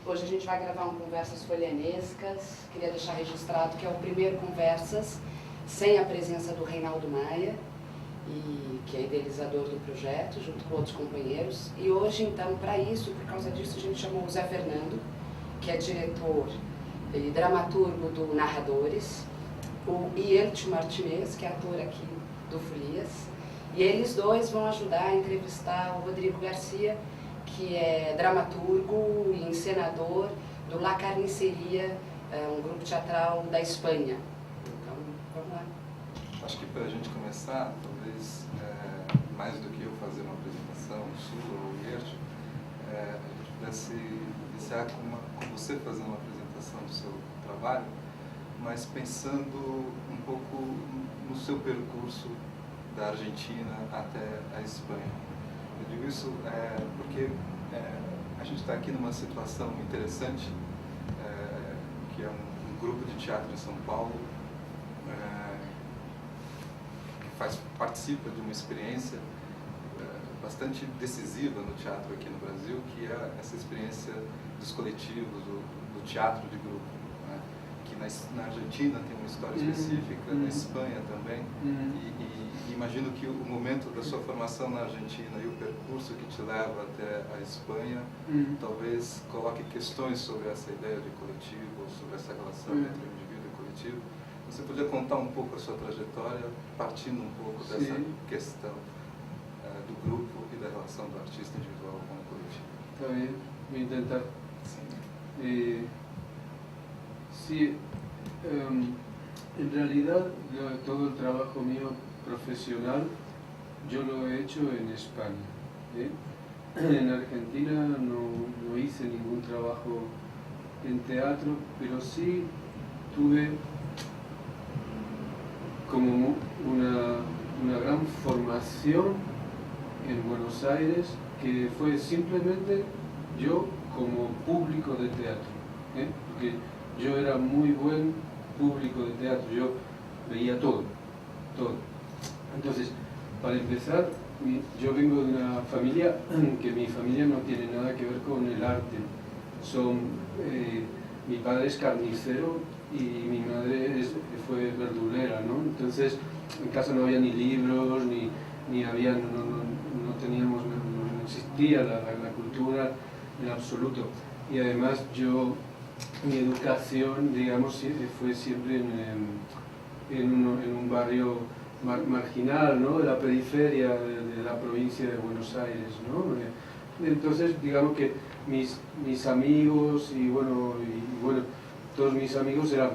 Hoje a gente vai gravar um Conversas Folhanescas. Queria deixar registrado que é o primeiro Conversas sem a presença do Reinaldo Maia, que é idealizador do projeto, junto com outros companheiros. E hoje, então, para isso, por causa disso, a gente chamou o Zé Fernando, que é diretor e dramaturgo do Narradores, o Ieltio Martinez, que é ator aqui do Folias, e eles dois vão ajudar a entrevistar o Rodrigo Garcia, que é dramaturgo e encenador do La Carniceria, um grupo teatral da Espanha. Então, vamos lá. Acho que para a gente começar, talvez, mais do que eu fazer uma apresentação sua ou o Ieltio, a gente pudesse iniciar com você fazendo uma apresentação do seu trabalho, mas pensando um pouco no seu percurso da Argentina até a Espanha. Eu digo isso porque a gente está aqui numa situação interessante, que é um grupo de teatro em São Paulo, que participa de uma experiência bastante decisiva no teatro aqui no Brasil, que é essa experiência dos coletivos, do teatro de grupo, né? Que na Argentina tem uma história específica, na Espanha também, e imagino que o momento da sua formação na Argentina e o percurso que te leva até a Espanha talvez coloque questões sobre essa ideia de coletivo, sobre essa relação entre o indivíduo e o coletivo. Você podia contar um pouco a sua trajetória, partindo um pouco dessa questão do grupo e da relação do artista individual com o coletivo? Está bien, voy a intentar. Sí, en realidad todo el trabajo mío profesional yo lo he hecho en España. En Argentina no hice ningún trabajo en teatro, pero sí tuve como una gran formación en Buenos Aires, que fue simplemente yo como público de teatro, porque yo era muy buen público de teatro, yo veía todo. Entonces, para empezar, yo vengo de una familia que mi familia no tiene nada que ver con el arte. Mi padre es carnicero y mi madre fue verdulera, ¿no? Entonces, en casa no había ni libros, ni había, no teníamos, no existía la cultura en absoluto. Y además mi educación, digamos, fue siempre en un barrio marginal, ¿no? De la periferia de la provincia de Buenos Aires, ¿no? Entonces, digamos que mis amigos y bueno, todos mis amigos eran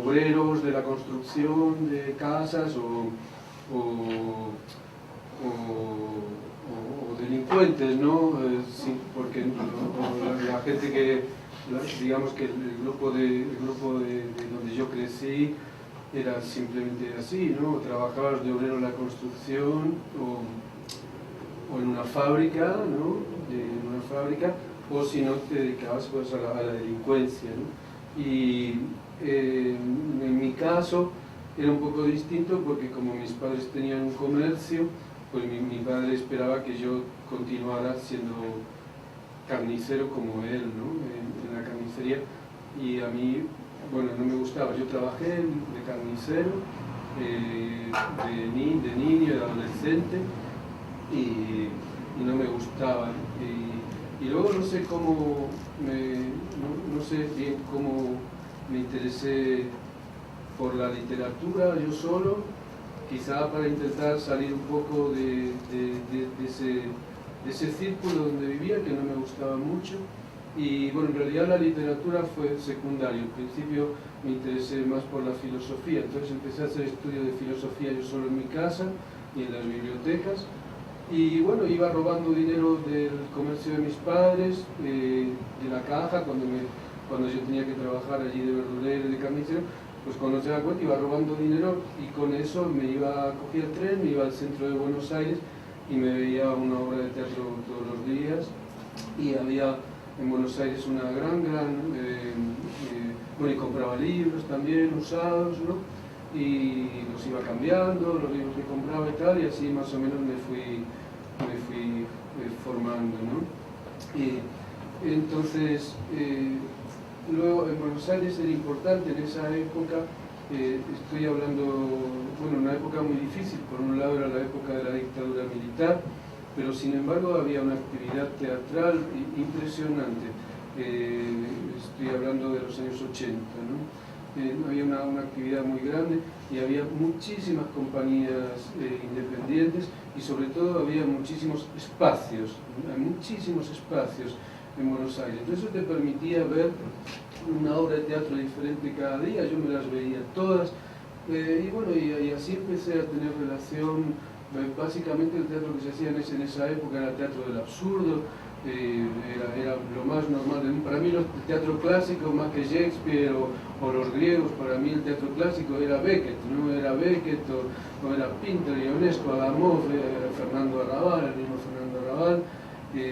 obreros de la construcción de casas o delincuentes, ¿no? Sí, porque la gente que, digamos que el grupo de donde yo crecí era simplemente así, ¿no? Trabajabas de obrero en la construcción o en una fábrica, ¿no? En una fábrica, o si no te dedicabas pues a la delincuencia, ¿no? Y en mi caso era un poco distinto porque como mis padres tenían un comercio, pues mi padre esperaba que yo continuara siendo carnicero como él, ¿no? En la carnicería, y a mí, bueno, no me gustaba. Yo trabajé de carnicero, de niño, de adolescente, y no me gustaba. Y luego no sé cómo, no sé bien cómo me interesé por la literatura yo solo, quizá para intentar salir un poco de ese círculo donde vivía, que no me gustaba mucho. Y bueno, en realidad la literatura fue secundario. Al principio me interesé más por la filosofía, entonces empecé a hacer estudios de filosofía yo solo en mi casa y en las bibliotecas. Y bueno, iba robando dinero del comercio de mis padres, de la caja, cuando yo tenía que trabajar allí de verdulero y de carnicero, pues cuando se da cuenta iba robando dinero, y con eso cogía el tren, me iba al centro de Buenos Aires y me veía una obra de teatro todos los días. Y había en Buenos Aires una bueno, y compraba libros también usados, ¿no? Y los iba cambiando, los libros que compraba y tal, y así más o menos me fui formando, ¿no? Y Entonces, luego en Buenos Aires era importante en esa época, estoy hablando, bueno, una época muy difícil, por un lado era la época de la dictadura militar, pero sin embargo había una actividad teatral impresionante, estoy hablando de los años 80, ¿no? Había una actividad muy grande y había muchísimas compañías independientes y sobre todo había muchísimos espacios en Buenos Aires. Entonces eso te permitía ver una obra de teatro diferente cada día, yo me las veía todas, y bueno, y así empecé a tener relación. Básicamente el teatro que se hacía en esa época era el teatro del absurdo, era lo más normal. Para mí el teatro clásico, más que Shakespeare o los griegos, para mí el teatro clásico era Beckett, ¿no? Era Beckett o era Pinter, Ionesco, Agamov, Fernando Arrabal, el mismo Fernando Arrabal,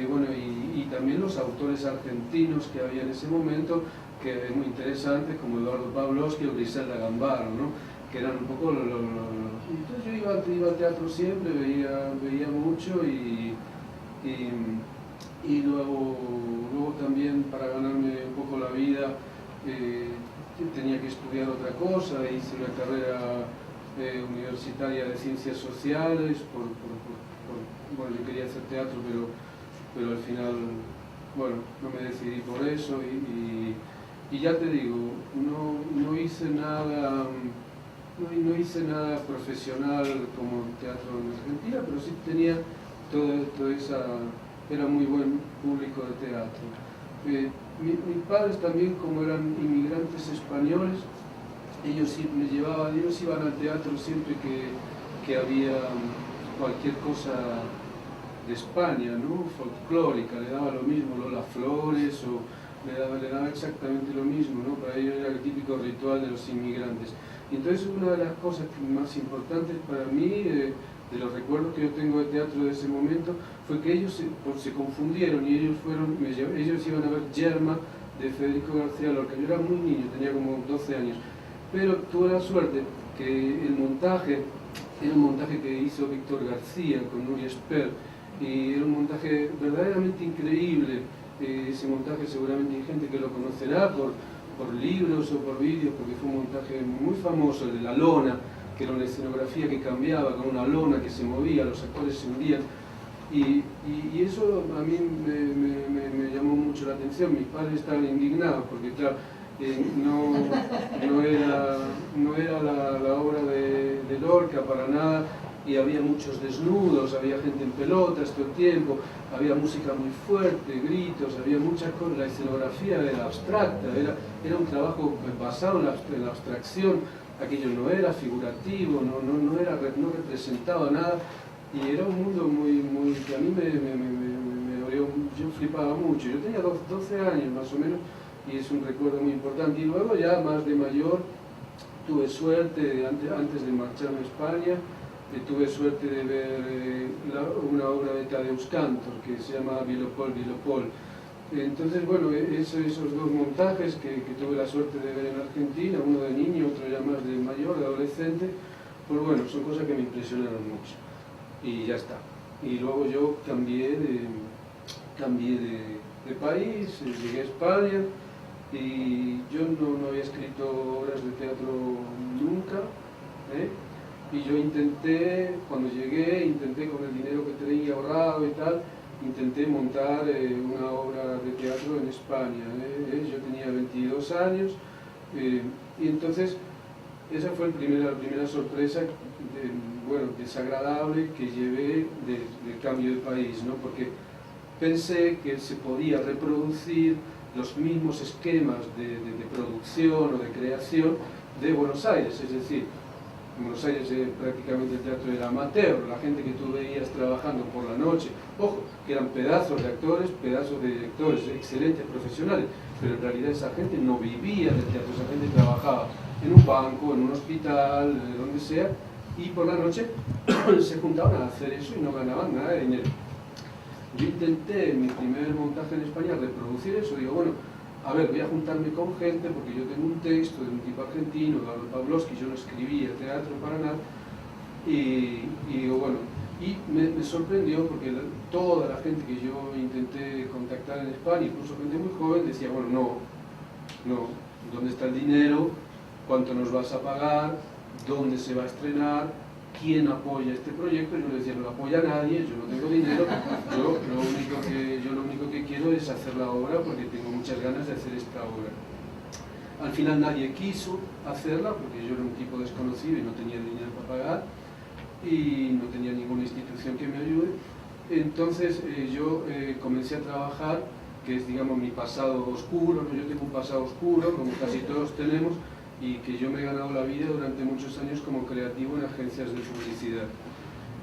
bueno, y también los autores argentinos que había en ese momento, que muy interesantes, como Eduardo Pavlovsky o Griselda Gambaro, ¿no? Que eran un poco Entonces yo iba al teatro siempre, veía mucho y luego también para ganarme un poco la vida tenía que estudiar otra cosa, hice una carrera universitaria de ciencias sociales, bueno, yo quería hacer teatro, pero al final, bueno, no me decidí por eso y ya te digo, no hice nada. No hice nada profesional como teatro en Argentina, pero sí tenía toda esa... era muy buen público de teatro. Mis padres también, como eran inmigrantes españoles, ellos iban al teatro siempre que había cualquier cosa de España, ¿no? Folclórica, le daba lo mismo, Lola Flores, o le daba exactamente lo mismo, ¿no? Para ellos era el típico ritual de los inmigrantes. Y entonces una de las cosas más importantes para mí, de los recuerdos que yo tengo de teatro de ese momento, fue que ellos se confundieron y ellos iban a ver Yerma de Federico García Lorca. Yo era muy niño, tenía como 12 años, pero tuve la suerte que el montaje era un montaje que hizo Víctor García con Nuria Esper, y era un montaje verdaderamente increíble. Ese montaje seguramente hay gente que lo conocerá por libros o por vídeos, porque fue un montaje muy famoso, el de la lona, que era una escenografía que cambiaba con una lona que se movía, los actores se hundían, y eso a mí me llamó mucho la atención. Mis padres estaban indignados porque claro, no era la obra de Lorca para nada, y había muchos desnudos, había gente en pelotas todo el tiempo, había música muy fuerte, gritos, había muchas cosas. La escenografía era abstracta, era un trabajo basado en la abstracción, aquello no era figurativo, no representaba nada, y era un mundo muy que a mí me abrió. Yo flipaba mucho. Yo tenía 12 años más o menos, y es un recuerdo muy importante. Y luego ya más de mayor tuve suerte, antes de marcharme a España, tuve suerte de ver una obra de Tadeusz Kantor que se llama Vilopol. Entonces, bueno, esos dos montajes que tuve la suerte de ver en Argentina, uno de niño, otro ya más de mayor, de adolescente, pues bueno, son cosas que me impresionaron mucho. Y ya está. Y luego yo cambié de país, llegué a España, y yo no había escrito obras de teatro nunca, y yo cuando llegué, con el dinero que tenía ahorrado y tal, intenté montar una obra de teatro en España. Yo tenía 22 años, y entonces esa fue la primera sorpresa, desagradable que llevé del cambio de país, ¿no? Porque pensé que se podía reproducir los mismos esquemas de producción o de creación de Buenos Aires, es decir, en Buenos Aires prácticamente el teatro era amateur, la gente que tú veías trabajando por la noche, ojo, que eran pedazos de actores, pedazos de directores, excelentes profesionales, pero en realidad esa gente no vivía del teatro, esa gente trabajaba en un banco, en un hospital, donde sea, y por la noche se juntaban a hacer eso y no ganaban nada de dinero. Yo intenté en mi primer montaje en España reproducir eso, digo, bueno, a ver, voy a juntarme con gente porque yo tengo un texto de un tipo argentino, Eduardo Pavlovsky, yo no escribía teatro para nada, y digo, bueno, Y me sorprendió porque toda la gente que yo intenté contactar en España, incluso gente muy joven, decía, bueno, no, ¿dónde está el dinero? ¿Cuánto nos vas a pagar? ¿Dónde se va a estrenar? ¿Quién apoya este proyecto? Yo le decía, no lo apoya nadie, yo no tengo dinero, yo lo único que quiero es hacer la obra porque tengo muchas ganas de hacer esta obra. Al final nadie quiso hacerla porque yo era un tipo desconocido y no tenía dinero para pagar y no tenía ninguna institución que me ayude. Entonces yo comencé a trabajar, que es, digamos, mi pasado oscuro, ¿no? Yo tengo un pasado oscuro, como casi todos tenemos, y que yo me he ganado la vida durante muchos años como creativo en agencias de publicidad.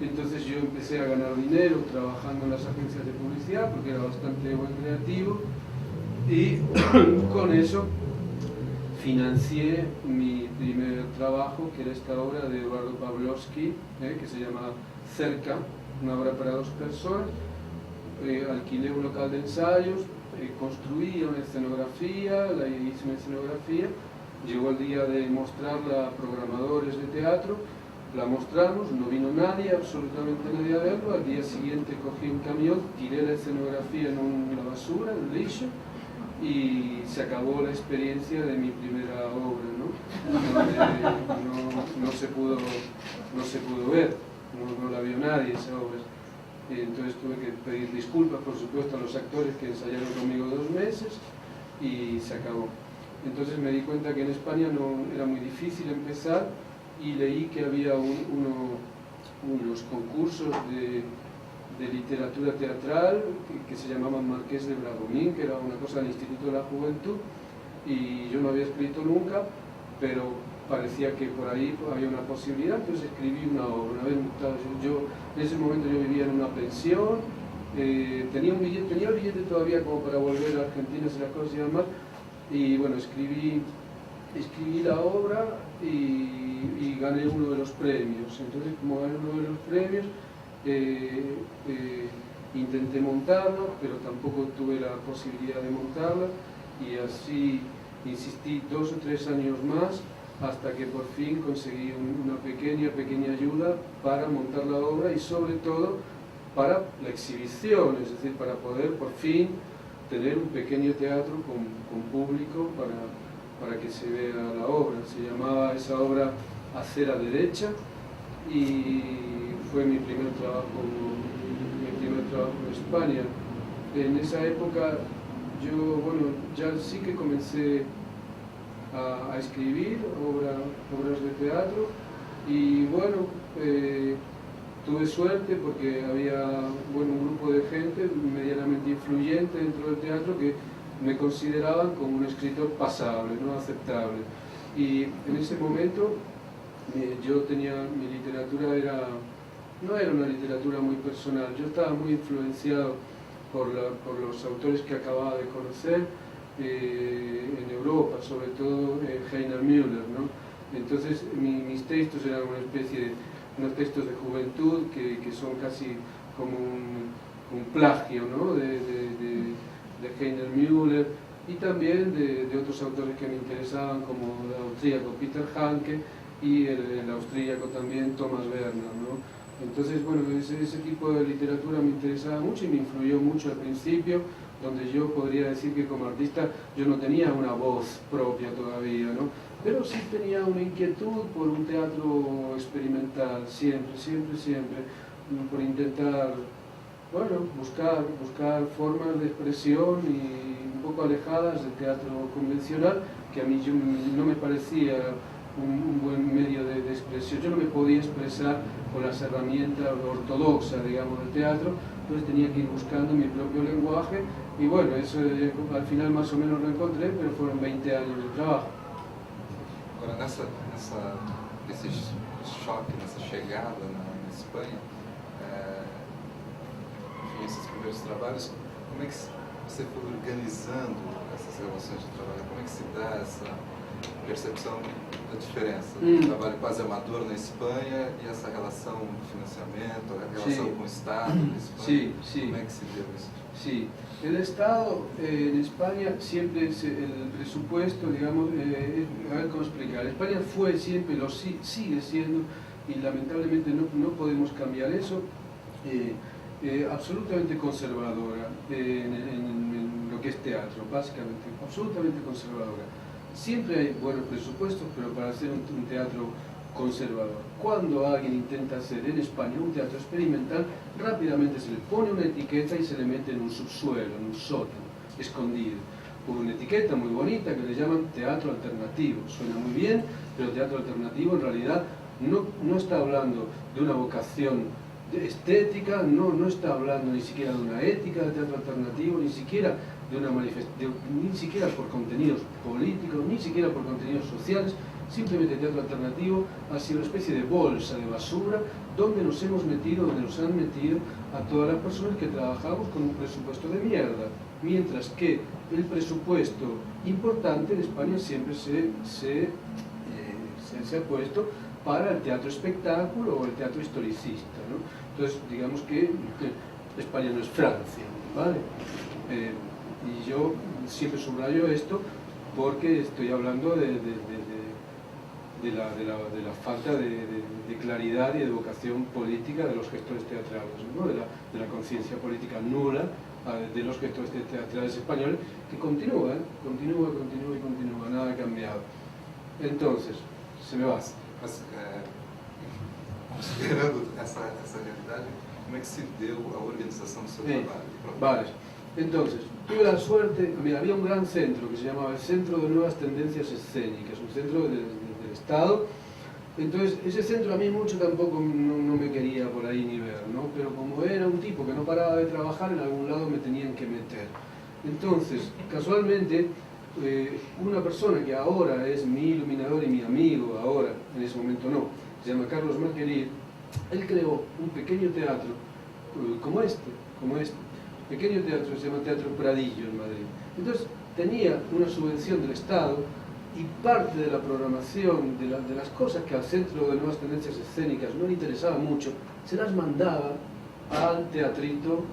Entonces yo empecé a ganar dinero trabajando en las agencias de publicidad porque era bastante buen creativo, y con eso financié mi primer trabajo, que era esta obra de Eduardo Pavlovsky, que se llama Cerca, una obra para 2 personas. Alquilé un local de ensayos, construí una escenografía, la hice una escenografía, llegó el día de mostrarla a programadores de teatro, la mostramos, no vino nadie, absolutamente nadie a verlo. Al día siguiente cogí un camión, tiré la escenografía en la basura, en el lixo, y se acabó la experiencia de mi primera obra, ¿no? No se pudo ver, no la vio nadie esa obra. Entonces tuve que pedir disculpas, por supuesto, a los actores que ensayaron conmigo 2 meses y se acabó. Entonces me di cuenta que en España era muy difícil empezar, y leí que había unos concursos de literatura teatral que se llamaban Marqués de Bradomín, que era una cosa del Instituto de la Juventud, y yo no había escrito nunca, pero parecía que por ahí había una posibilidad. Entonces escribí una obra. Yo en ese momento yo vivía en una pensión, tenía el billete todavía como para volver a Argentina, hacer las cosas y demás, y bueno, escribí la obra y gané uno de los premios. Entonces, como gané uno de los premios, intenté montarla, pero tampoco tuve la posibilidad de montarla, y así insistí 2 o 3 años más hasta que por fin conseguí una pequeña ayuda para montar la obra, y sobre todo para la exhibición, es decir, para poder por fin tener un pequeño teatro con público para que se vea la obra. Se llamaba esa obra Acera Derecha, y fue mi primer trabajo en España. En esa época yo, bueno, ya sí que comencé a escribir obras de teatro, y bueno, tuve suerte porque había, bueno, un grupo de gente medianamente influyente dentro del teatro que me consideraban como un escritor pasable, ¿no? Aceptable. Y en ese momento yo tenía, mi literatura no era una literatura muy personal, yo estaba muy influenciado por los autores que acababa de conocer en Europa, sobre todo Heiner Müller, ¿no? Entonces mis textos eran una especie de unos textos de juventud que son casi como un plagio, ¿no? de Heiner Müller, y también de otros autores que me interesaban, como el austríaco Peter Handke y el austríaco también Thomas Werner, ¿no? Entonces, bueno, ese tipo de literatura me interesaba mucho y me influyó mucho al principio, donde yo podría decir que como artista yo no tenía una voz propia todavía, ¿no? Pero sí tenía una inquietud por un teatro experimental, siempre, por intentar, bueno, buscar formas de expresión y un poco alejadas del teatro convencional, que a mí no me parecía un buen medio de expresión. Yo no me podía expresar con las herramientas ortodoxas, digamos, del teatro, entonces tenía que ir buscando mi propio lenguaje, y bueno, eso al final más o menos lo encontré, pero fueron 20 años de trabajo. Agora, nesse choque, nessa chegada na Espanha, enfim, esses primeiros trabalhos, como é que você foi organizando essas relações de trabalho? Como é que se dá essa percepção da diferença do trabalho quase amador na Espanha e essa relação de financiamento, a relação com o Estado na Espanha? Como é que se deu isso? Sí, el Estado en España siempre es el presupuesto, digamos, a ver cómo explicar. España fue siempre, sigue siendo, y lamentablemente no podemos cambiar eso, absolutamente conservadora en lo que es teatro, básicamente, absolutamente conservadora. Siempre hay buenos presupuestos, pero para hacer un teatro conservador. Cuando alguien intenta hacer en España un teatro experimental, rápidamente se le pone una etiqueta y se le mete en un subsuelo, en un sótano, escondido. Una etiqueta muy bonita que le llaman teatro alternativo. Suena muy bien, pero teatro alternativo en realidad no está hablando de una vocación estética, no está hablando ni siquiera de una ética de teatro alternativo, ni siquiera de una ni siquiera por contenidos políticos, ni siquiera por contenidos sociales. Simplemente el teatro alternativo ha sido una especie de bolsa de basura donde nos hemos metido, donde nos han metido a todas las personas que trabajamos con un presupuesto de mierda, mientras que el presupuesto importante en España siempre se ha puesto para el teatro espectáculo o el teatro historicista, ¿no? Entonces, digamos que España no es Francia, ¿vale? Y yo siempre subrayo esto porque estoy hablando de la falta de claridad y de vocación política de los gestores teatrales, ¿no? de la conciencia política nula de los gestores teatrales españoles, que continúa, nada ha cambiado. Entonces, se me va. Mas, considerando essa realidade, como é que se deu a organização do seu trabalho? Vale. Entonces, tuve la suerte, mira, había un gran centro que se llamaba el Centro de Nuevas Tendencias Escénicas, un centro del Estado. Entonces, ese centro a mí mucho tampoco no me quería por ahí ni ver, ¿no? Pero como era un tipo que no paraba de trabajar, en algún lado me tenían que meter. Entonces, casualmente, una persona que ahora es mi iluminador y mi amigo, ahora, en ese momento no, se llama Carlos Marquerí, él creó un pequeño teatro como este, pequeño teatro, se llama Teatro Pradillo en Madrid. Entonces, tenía una subvención del Estado y parte de la programación, de las cosas que al Centro de Nuevas Tendencias Escénicas no le interesaba mucho, se las mandaba al teatrito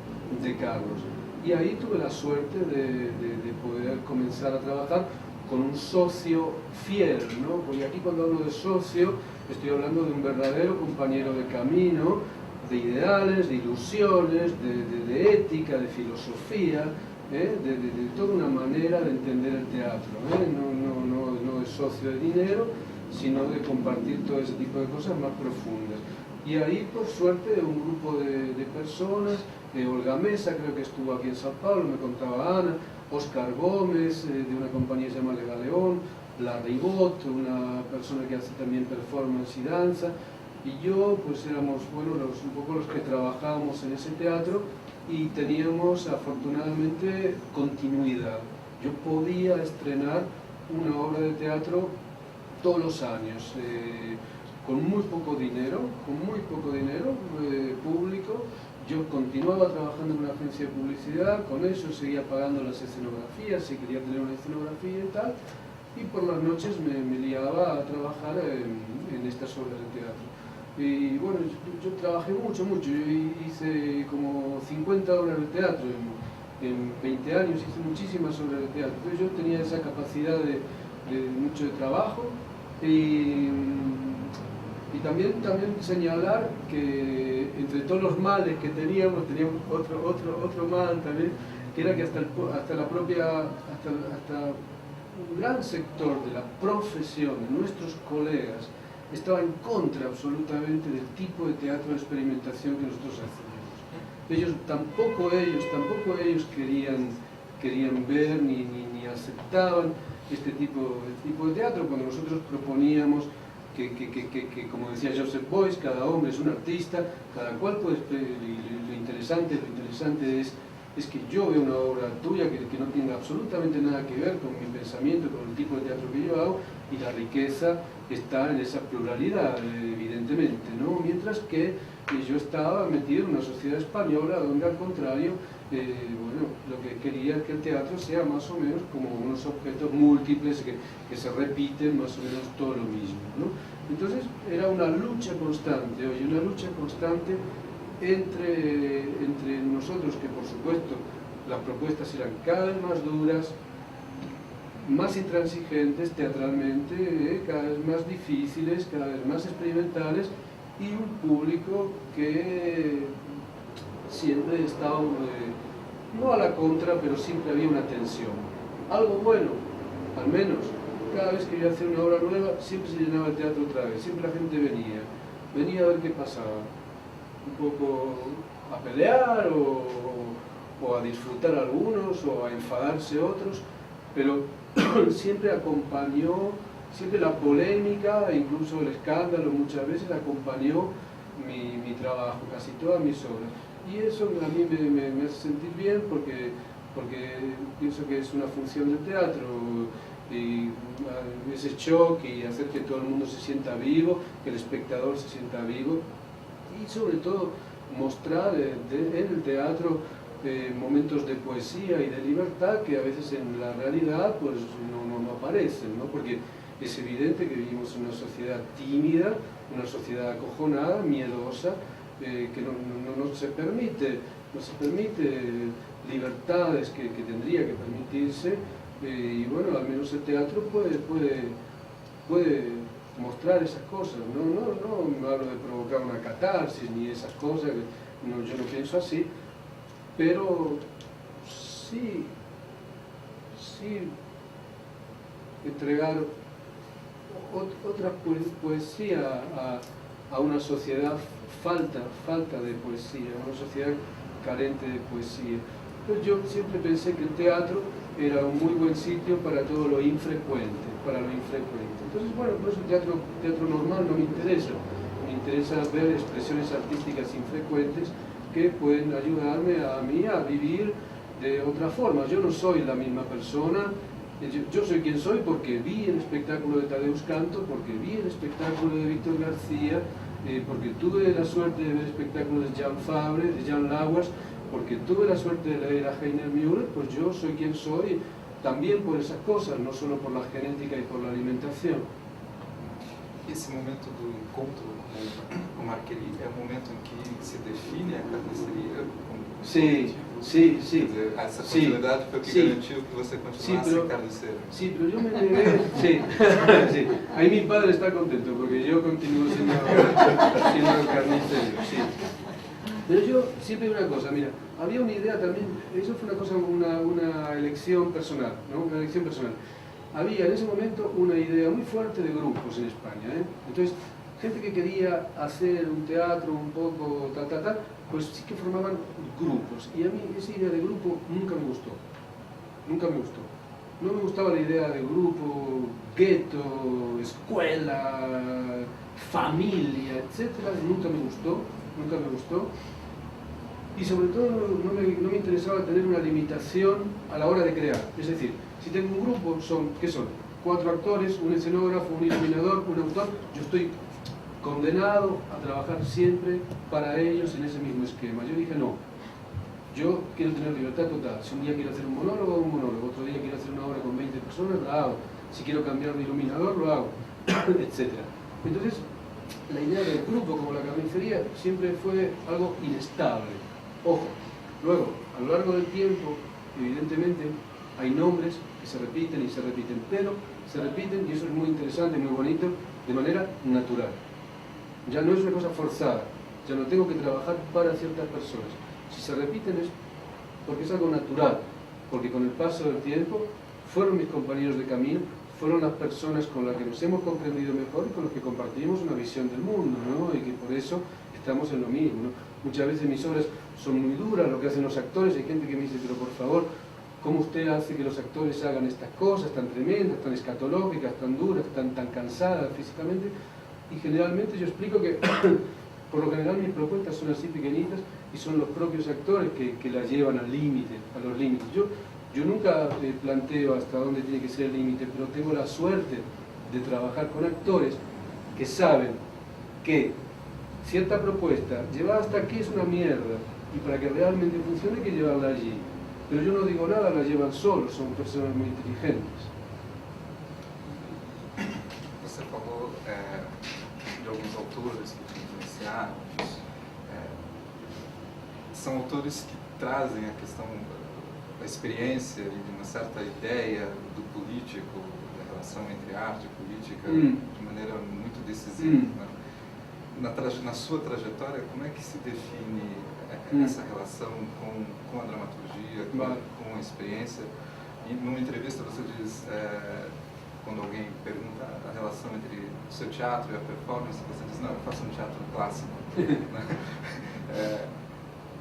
de Carlos. Y ahí tuve la suerte de poder comenzar a trabajar con un socio fiel, ¿no? Porque aquí cuando hablo de socio, estoy hablando de un verdadero compañero de camino, de ideales, de ilusiones, de ética, de filosofía, de toda una manera de entender el teatro, no de socio de dinero, sino de compartir todo ese tipo de cosas más profundas. Y ahí, por suerte, un grupo de personas, Olga Mesa, creo que estuvo aquí en Sao Paulo, me contaba Ana, Oscar Gómez, de una compañía que se llama Legaleón, La Ribot, una persona que hace también performance y danza, y yo, pues éramos, bueno, un poco los que trabajábamos en ese teatro y teníamos, afortunadamente, continuidad. Yo podía estrenar una obra de teatro todos los años, con muy poco dinero público. Yo continuaba trabajando en una agencia de publicidad, con eso seguía pagando las escenografías, si quería tener una escenografía y tal, y por las noches me liaba a trabajar en estas obras de teatro. Y bueno, yo trabajé mucho, yo hice como 50 obras de teatro, en 20 años hice muchísimas obras de teatro, entonces yo tenía esa capacidad de mucho de trabajo. Y también señalar que entre todos los males que teníamos otro mal también, que era que hasta un gran sector de la profesión, de nuestros colegas, estaba en contra absolutamente del tipo de teatro de experimentación que nosotros hacíamos. Tampoco ellos querían ver ni aceptaban este tipo de teatro cuando nosotros proponíamos que como decía Joseph Beuys, cada hombre es un artista, cada cual puede... Lo interesante es que yo veo una obra tuya que no tiene absolutamente nada que ver con mi pensamiento, con el tipo de teatro que yo hago, y la riqueza está en esa pluralidad, evidentemente, ¿no? Mientras que yo estaba metido en una sociedad española donde, al contrario, bueno, lo que quería es que el teatro sea más o menos como unos objetos múltiples que se repiten más o menos todo lo mismo, ¿no? Entonces era una lucha constante, entre nosotros, que por supuesto las propuestas eran cada vez más duras, más intransigentes teatralmente, cada vez más difíciles, cada vez más experimentales, y un público que siempre he estado, no a la contra, pero siempre había una tensión. Algo bueno, al menos, cada vez que iba a hacer una obra nueva, siempre se llenaba el teatro otra vez, siempre la gente venía a ver qué pasaba, un poco a pelear o a disfrutar algunos o a enfadarse otros, pero siempre acompañó, siempre la polémica e incluso el escándalo muchas veces acompañó mi trabajo, casi todas mis obras. Y eso a mí me hace sentir bien porque pienso que es una función del teatro, y ese shock y hacer que todo el mundo se sienta vivo, que el espectador se sienta vivo y sobre todo mostrar en el teatro momentos de poesía y de libertad que a veces en la realidad pues no aparecen, ¿no? Porque es evidente que vivimos en una sociedad tímida, una sociedad acojonada, miedosa, que no se permite libertades que tendría que permitirse, y bueno, al menos el teatro puede mostrar esas cosas. No hablo de provocar una catarsis ni esas cosas, yo no pienso así, pero sí entregar otra poesía a una sociedad falta de poesía, a una sociedad carente de poesía. Pues yo siempre pensé que el teatro era un muy buen sitio para todo lo infrecuente, Entonces, bueno, por eso el teatro normal no me interesa. Me interesa ver expresiones artísticas infrecuentes que pueden ayudarme a mí a vivir de otra forma. Yo no soy la misma persona, yo soy quien soy porque vi el espectáculo de Tadeusz Kantor, porque vi el espectáculo de Víctor García, porque tuve la suerte de ver espectáculos de Jan Fabre, de Jan Lauwers, porque tuve la suerte de leer a Heiner Müller, pues yo soy quien soy también por esas cosas, no solo por la genética y por la alimentación. Esse momento do encontro com o Marquerie é o momento em que se define a carniceria como Sim. Quer dizer, essa continuidade foi o que garantiu que você continuasse carniceiro. Sí, pero yo me negué, sí. Ahí mi padre está contento porque yo continúo siendo carnicero, sí. Pero yo siempre digo una cosa, mira, había una idea también, eso fue una cosa, una elección personal, ¿no? Una elección personal. Había en ese momento una idea muy fuerte de grupos en España, ¿eh? Entonces, gente que quería hacer un teatro un poco pues sí que formaban grupos. Y a mí esa idea de grupo nunca me gustó. No me gustaba la idea de grupo, gueto, escuela, familia, etc. Nunca me gustó. Y sobre todo no me interesaba tener una limitación a la hora de crear. Es decir, si tengo un grupo, ¿qué son? 4 actores, un escenógrafo, un iluminador, un autor. Yo estoy condenado a trabajar siempre para ellos en ese mismo esquema. Yo dije, no, yo quiero tener libertad total. Si un día quiero hacer un monólogo, otro día quiero hacer una obra con 20 personas, la hago. Si quiero cambiar de iluminador, lo hago, etc. Entonces, la idea del grupo como la carnicería siempre fue algo inestable. Ojo, luego, a lo largo del tiempo, evidentemente, hay nombres que se repiten, pero se repiten, y eso es muy interesante, muy bonito, de manera natural. Ya no es una cosa forzada, ya no tengo que trabajar para ciertas personas. Si se repiten es porque es algo natural, porque con el paso del tiempo fueron mis compañeros de camino, fueron las personas con las que nos hemos comprendido mejor y con las que compartimos una visión del mundo, ¿no? Y que por eso estamos en lo mismo, ¿no? Muchas veces mis obras son muy duras, lo que hacen los actores, hay gente que me dice, pero por favor, ¿cómo usted hace que los actores hagan estas cosas tan tremendas, tan escatológicas, tan duras, tan cansadas físicamente? Y generalmente yo explico que por lo general mis propuestas son así pequeñitas y son los propios actores que las llevan al límite, a los límites. Yo nunca planteo hasta dónde tiene que ser el límite, pero tengo la suerte de trabajar con actores que saben que cierta propuesta llevada hasta aquí es una mierda y para que realmente funcione hay que llevarla allí. Pero yo no digo nada, la llevan solos, son personas muy inteligentes. Você falou de alguns autores que te influenciaram. São autores que trazem a questão da experiência e de uma certa ideia do político, da relação entre arte e política, de maneira muito decisiva. Né? Na sua trajetória, como é que se define essa relação com a dramaturgia, com a experiência. E numa entrevista você diz, quando alguém pergunta a relação entre o seu teatro e a performance, você diz, não, eu faço um teatro clássico.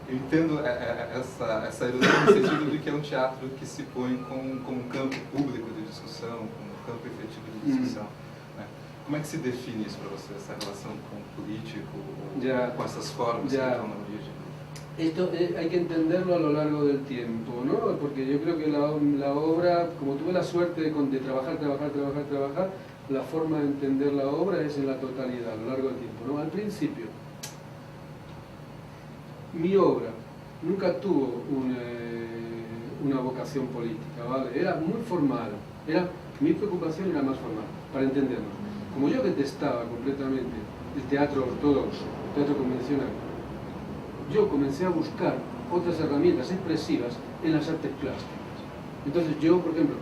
Eu entendo essa ilusão no sentido de que é um teatro que se põe como um campo público de discussão, como um campo efetivo de discussão. Como é que se define isso para você, essa relação com o político, com essas formas que estão na origem? Esto hay que entenderlo a lo largo del tiempo, ¿no? Porque yo creo que la obra, como tuve la suerte de trabajar, la forma de entender la obra es en la totalidad, a lo largo del tiempo, ¿no? Al principio, mi obra nunca tuvo una vocación política, ¿vale? Era muy formal, mi preocupación era más formal, para entendernos. Como yo detestaba completamente el teatro ortodoxo, el teatro convencional, yo comencé a buscar otras herramientas expresivas en las artes plásticas. Entonces yo, por ejemplo,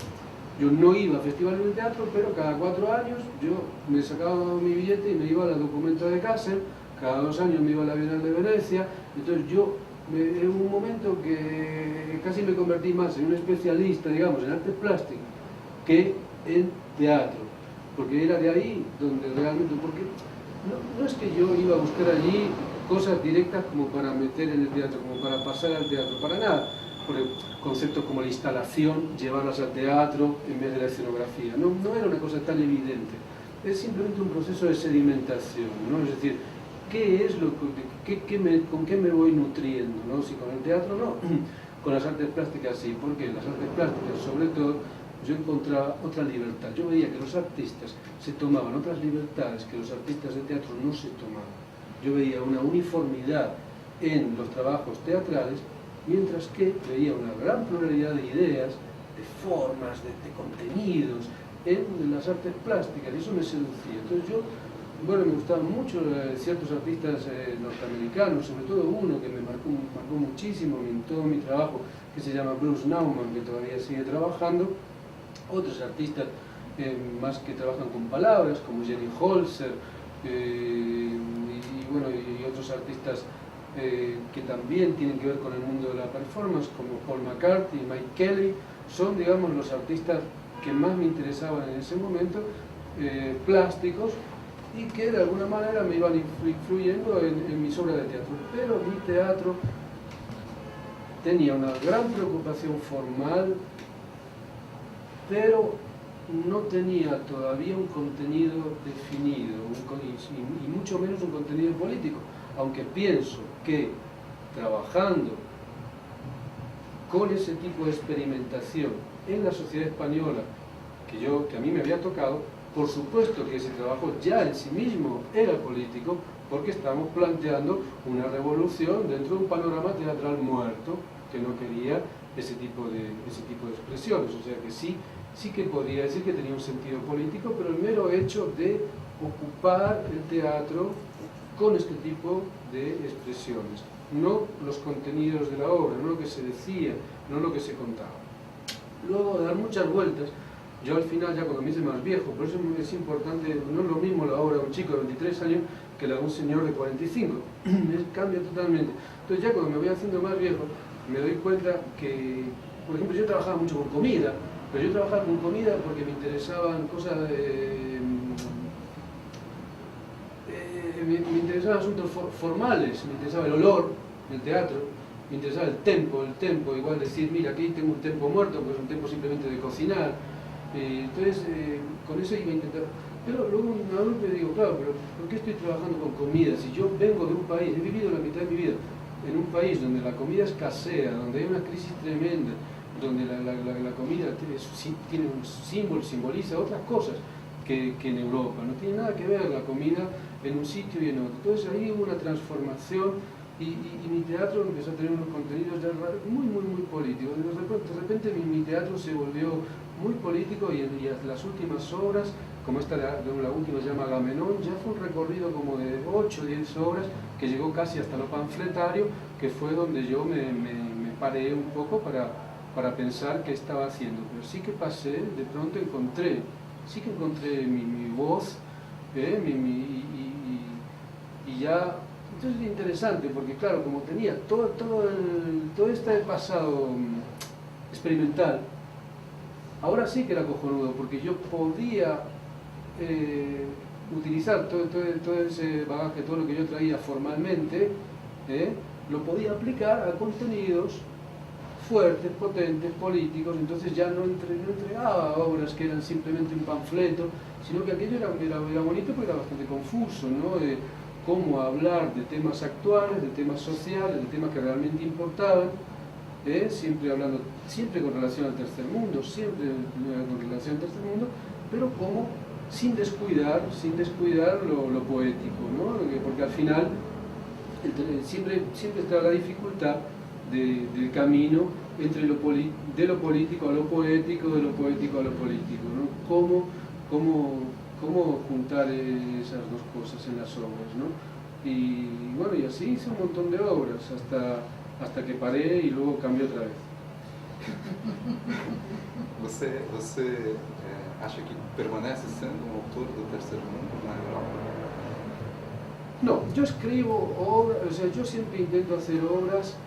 yo no iba a festivales de teatro, pero cada 4 años yo me sacaba mi billete y me iba a la Documenta de Kassel, cada 2 años me iba a la Bienal de Venecia. Entonces yo, en un momento que casi me convertí más en un especialista, digamos, en artes plásticas, que en teatro, porque era de ahí donde realmente, porque no es que yo iba a buscar allí cosas directas como para meter en el teatro, como para pasar al teatro, para nada. Por conceptos como la instalación, llevarlas al teatro en vez de la escenografía. No era una cosa tan evidente. Es simplemente un proceso de sedimentación, ¿no? Es decir, ¿qué es con qué me voy nutriendo? ¿No? Si con el teatro no, con las artes plásticas sí, porque en las artes plásticas sobre todo yo encontraba otra libertad. Yo veía que los artistas se tomaban otras libertades que los artistas de teatro no se tomaban. Yo veía una uniformidad en los trabajos teatrales, mientras que veía una gran pluralidad de ideas, de formas, de contenidos en las artes plásticas, y eso me seducía. Entonces yo, me gustaban mucho ciertos artistas norteamericanos, sobre todo uno que me marcó muchísimo en todo mi trabajo, que se llama Bruce Nauman, que todavía sigue trabajando. Otros artistas más que trabajan con palabras, como Jenny Holzer, y otros artistas que también tienen que ver con el mundo de la performance, como Paul McCarthy y Mike Kelly, son, digamos, los artistas que más me interesaban en ese momento, plásticos, y que de alguna manera me iban influyendo en mis obras de teatro. Pero mi teatro tenía una gran preocupación formal, pero no tenía todavía un contenido definido, y mucho menos un contenido político, aunque pienso que trabajando con ese tipo de experimentación en la sociedad española que a mí me había tocado, por supuesto que ese trabajo ya en sí mismo era político, porque estamos planteando una revolución dentro de un panorama teatral muerto que no quería ese tipo de expresiones. O sea que sí que podría decir que tenía un sentido político, pero el mero hecho de ocupar el teatro con este tipo de expresiones, no los contenidos de la obra, no lo que se decía, no lo que se contaba. Luego de dar muchas vueltas, yo al final, ya cuando me hice más viejo, por eso es importante, no es lo mismo la obra de un chico de 23 años que la de un señor de 45, cambia totalmente. Entonces ya cuando me voy haciendo más viejo, me doy cuenta que, por ejemplo, yo trabajaba mucho con comida, pero yo trabajaba con comida porque me interesaban cosas me interesaban asuntos formales, me interesaba el olor del teatro, me interesaba el tempo, igual decir, mira, aquí tengo un tempo muerto, pues un tempo simplemente de cocinar. Entonces, con eso iba a intentar. Pero luego me digo, claro, pero ¿por qué estoy trabajando con comida? Si yo vengo de un país, he vivido la mitad de mi vida en un país donde la comida escasea, donde hay una crisis tremenda, donde la comida tiene un símbolo, simboliza otras cosas que en Europa. No tiene nada que ver la comida en un sitio y en otro. Entonces ahí hubo una transformación y mi teatro empezó a tener unos contenidos ya muy políticos. De repente mi teatro se volvió muy político y las últimas obras, como esta de la última se llama Agamenón, ya fue un recorrido como de 8 o 10 obras que llegó casi hasta lo panfletario, que fue donde yo me paré un poco para pensar qué estaba haciendo. Pero sí que pasé, de pronto encontré mi voz, y ya Entonces es interesante porque, claro, como tenía todo este pasado experimental, ahora sí que era cojonudo, porque yo podía utilizar todo ese bagaje, todo lo que yo traía formalmente, lo podía aplicar a contenidos fuertes, potentes, políticos. Entonces ya no entregaba obras que eran simplemente un panfleto, sino que aquello era bonito porque era bastante confuso, ¿no? Cómo hablar de temas actuales, de temas sociales, de temas que realmente importaban, siempre con relación al tercer mundo, pero como sin descuidar lo poético, ¿no? Porque al final siempre está la dificultad del camino entre de lo político a lo poético, de lo poético a lo político, ¿no? Cómo juntar esas dos cosas en las obras, ¿no? Y bueno, y así hice un montón de obras hasta que paré y luego cambié otra vez. Você acha que permanece sendo um autor do terceiro mundo na Europa? No, yo escribo obras, o sea, yo siempre intento hacer obras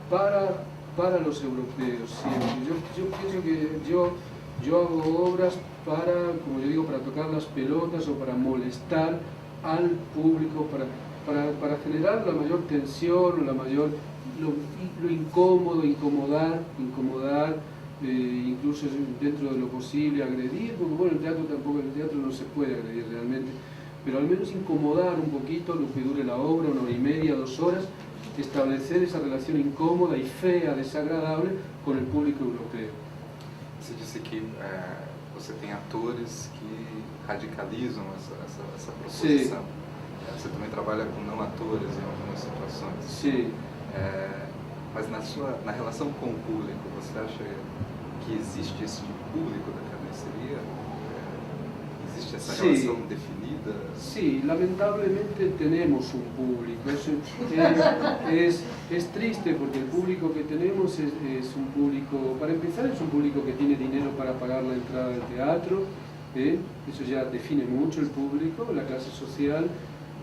para los europeos, siempre. Yo pienso que yo hago obras como yo digo, para tocar las pelotas o para molestar al público, para generar la mayor tensión, lo incómodo, incomodar, incluso dentro de lo posible agredir, porque bueno, el teatro no se puede agredir realmente, pero al menos incomodar un poquito lo que dure la obra, 1 hora y media, 2 horas, establecer esa relación incómoda y fea, desagradable con el público europeo. Você disse que você tem atores que radicalizam essa proposição. Você também trabalha com não atores em algumas situações. Sim. Mas na relação com o público, você acha que existe esse público da carnicería? ¿Existe esa relación definida? Sí, lamentablemente tenemos un público. Es triste porque el público que tenemos es un público, para empezar, es un público que tiene dinero para pagar la entrada del teatro. Eso ya define mucho el público, la clase social.